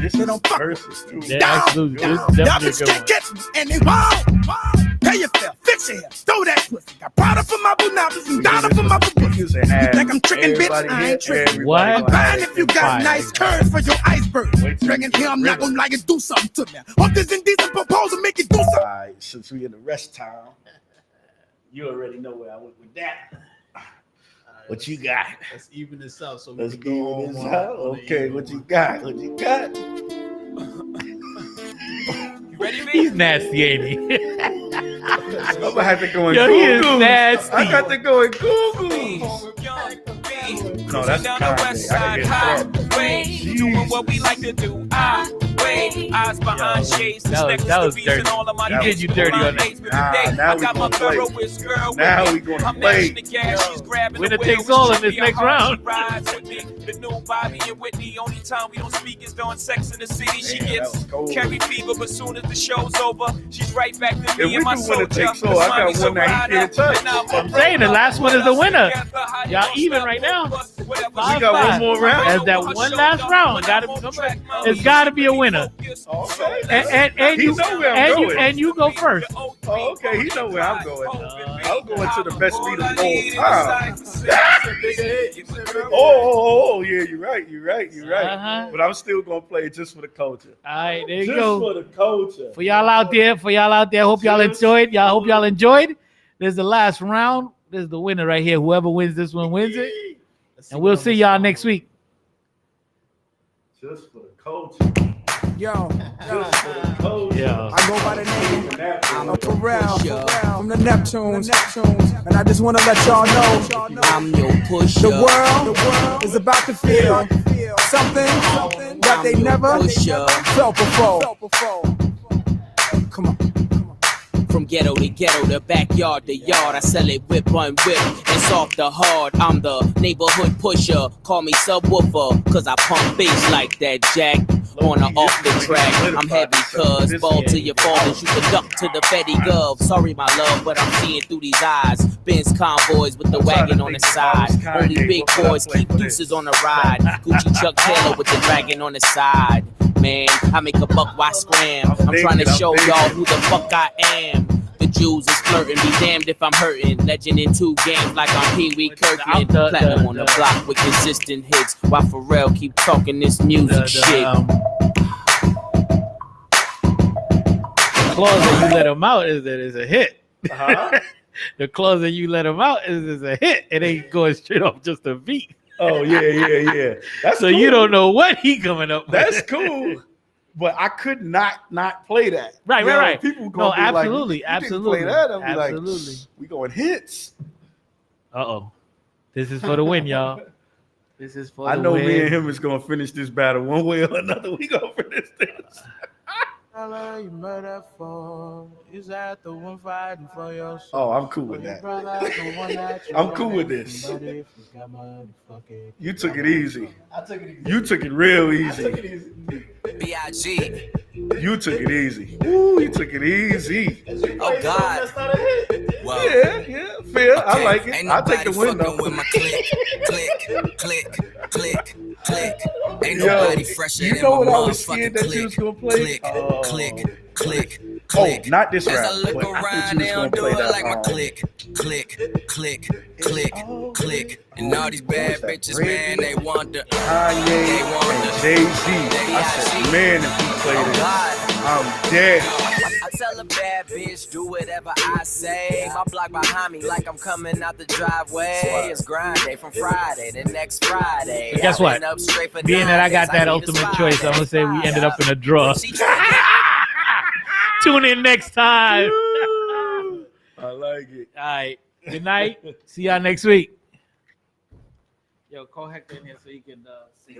This is versus too. Yeah, absolutely. This is Y'all definitely a bitches good can't one. catch me. And they wow. Pay your fare. Fix your hair. Throw that pussy. Got Prada for my bunabas and Donna for my babushkas. You think I'm tricking, bitch? I ain't tricking. What? I'm buying if you got Fire. nice curves for your iceberg. Bringing here, I'm not gonna like it. Do something to me. Hope this indecent proposal make it do something. All right, since we in the rest time, you already know where I went with that. What you got? Let's even this out. So we Let's can go go on this one- out. on the Okay, even what you one. got? What you got? He's nasty, ain't he? I'm gonna have to go in Yo, he is Google. nasty. I got to go in Google. No, that's down the west side highway, doing what we like to do. Eyes behind shades, That was dirty. He did you dirty on that. Now we gonna play. Now we gonna play. Winner takes all in this next round. The new Bobby and Whitney. Only time we don't speak is during Sex in the City. She gets carry fever, but soon as the show's over, she's right back to If me we and my do winner soldier. takes all, I got one that he can't touch. I'm saying the last one is the winner. Y'all even right now. We got one more round. As that one last round, it's got to be a winner. And He know where I'm going. and you go first. Oh, okay, he know where I'm going. I'm going to the best beat of all time. Oh, yeah, you're right. But I'm still gonna play just for the culture. All right, there you Just go. for the culture. For y'all out there, hope y'all enjoyed. Hope y'all enjoyed. This is the last round. This is the winner right here. Whoever wins this one wins it. And we'll see y'all next week. Just for the culture. Yo, Yeah. I go by the name of Pharrell from the Neptunes, and I just want to let y'all know I'm your pusher. the world is about to feel something that they never felt before. Come on. From ghetto to ghetto, the backyard to yard, I sell it whip on whip. It's off the hard. I'm the neighborhood pusher. Call me subwoofer, cause I pump bass like that jack. On or off the track, I'm heavy cuz ball to your fall and shoot the duck to the Fetty Gov. Sorry my love, but I'm seeing through these eyes. Benz convoys with the wagon on the side. Only big boys keep deuces on the ride. Gucci Chuck Taylor with the dragon on the side. Man, I make a buck, why scram? I'm trying to show y'all who the fuck I am. The Jews is flirting, be damned if I'm hurting. Legend in 2 games like I'm Pee Wee Kirkland. Platinum on the block with consistent hits. While Pharrell keep talking this music shit. The clause that you let him out is a hit. Uh-huh. The clause that you let him out is a hit. It ain't going straight off just a beat. Oh yeah. That's So cool. you don't know what he coming up with. That's cool. But I could not play that. Right, You know, right. People gonna No, be absolutely, like, you didn't play that. I'm absolutely. like, we going hits. Uh-oh. This is for the win, y'all. This is for I the know win. me and him is gonna finish this battle one way or another. We gonna finish this. Brother, you murder for is that the one fighting for your soul? Oh, I'm cool with that. I'm cool with this. You took it easy. I took it easy. You took it real easy. I took it easy. B.I.G. You took it easy. Ooh, you took it easy. Oh God. Well, Yeah, fair. I like it. Ain't I'll take the nobody win though. fucking with my click, click. Ain't Yo, nobody fresher you than know my what I was motherfucking scared that you was gonna play? click. Oh, not this As rap. I look but I around, thought they you don't was do gonna it play that. like my click. And all these bad bitches, man, they want the Kanye and Jay-Z. I said, man, if you play this, I'm dead. I tell a bad bitch, do whatever I say. My block behind me like I'm coming out the driveway. It's grind day from Friday to next Friday. But guess what? Being that I got that ultimate choice, I'm gonna say we ended up in a draw. Tune in next time. I like it. All right. Good night. See y'all next week. Yo, call Hector in here so he can see.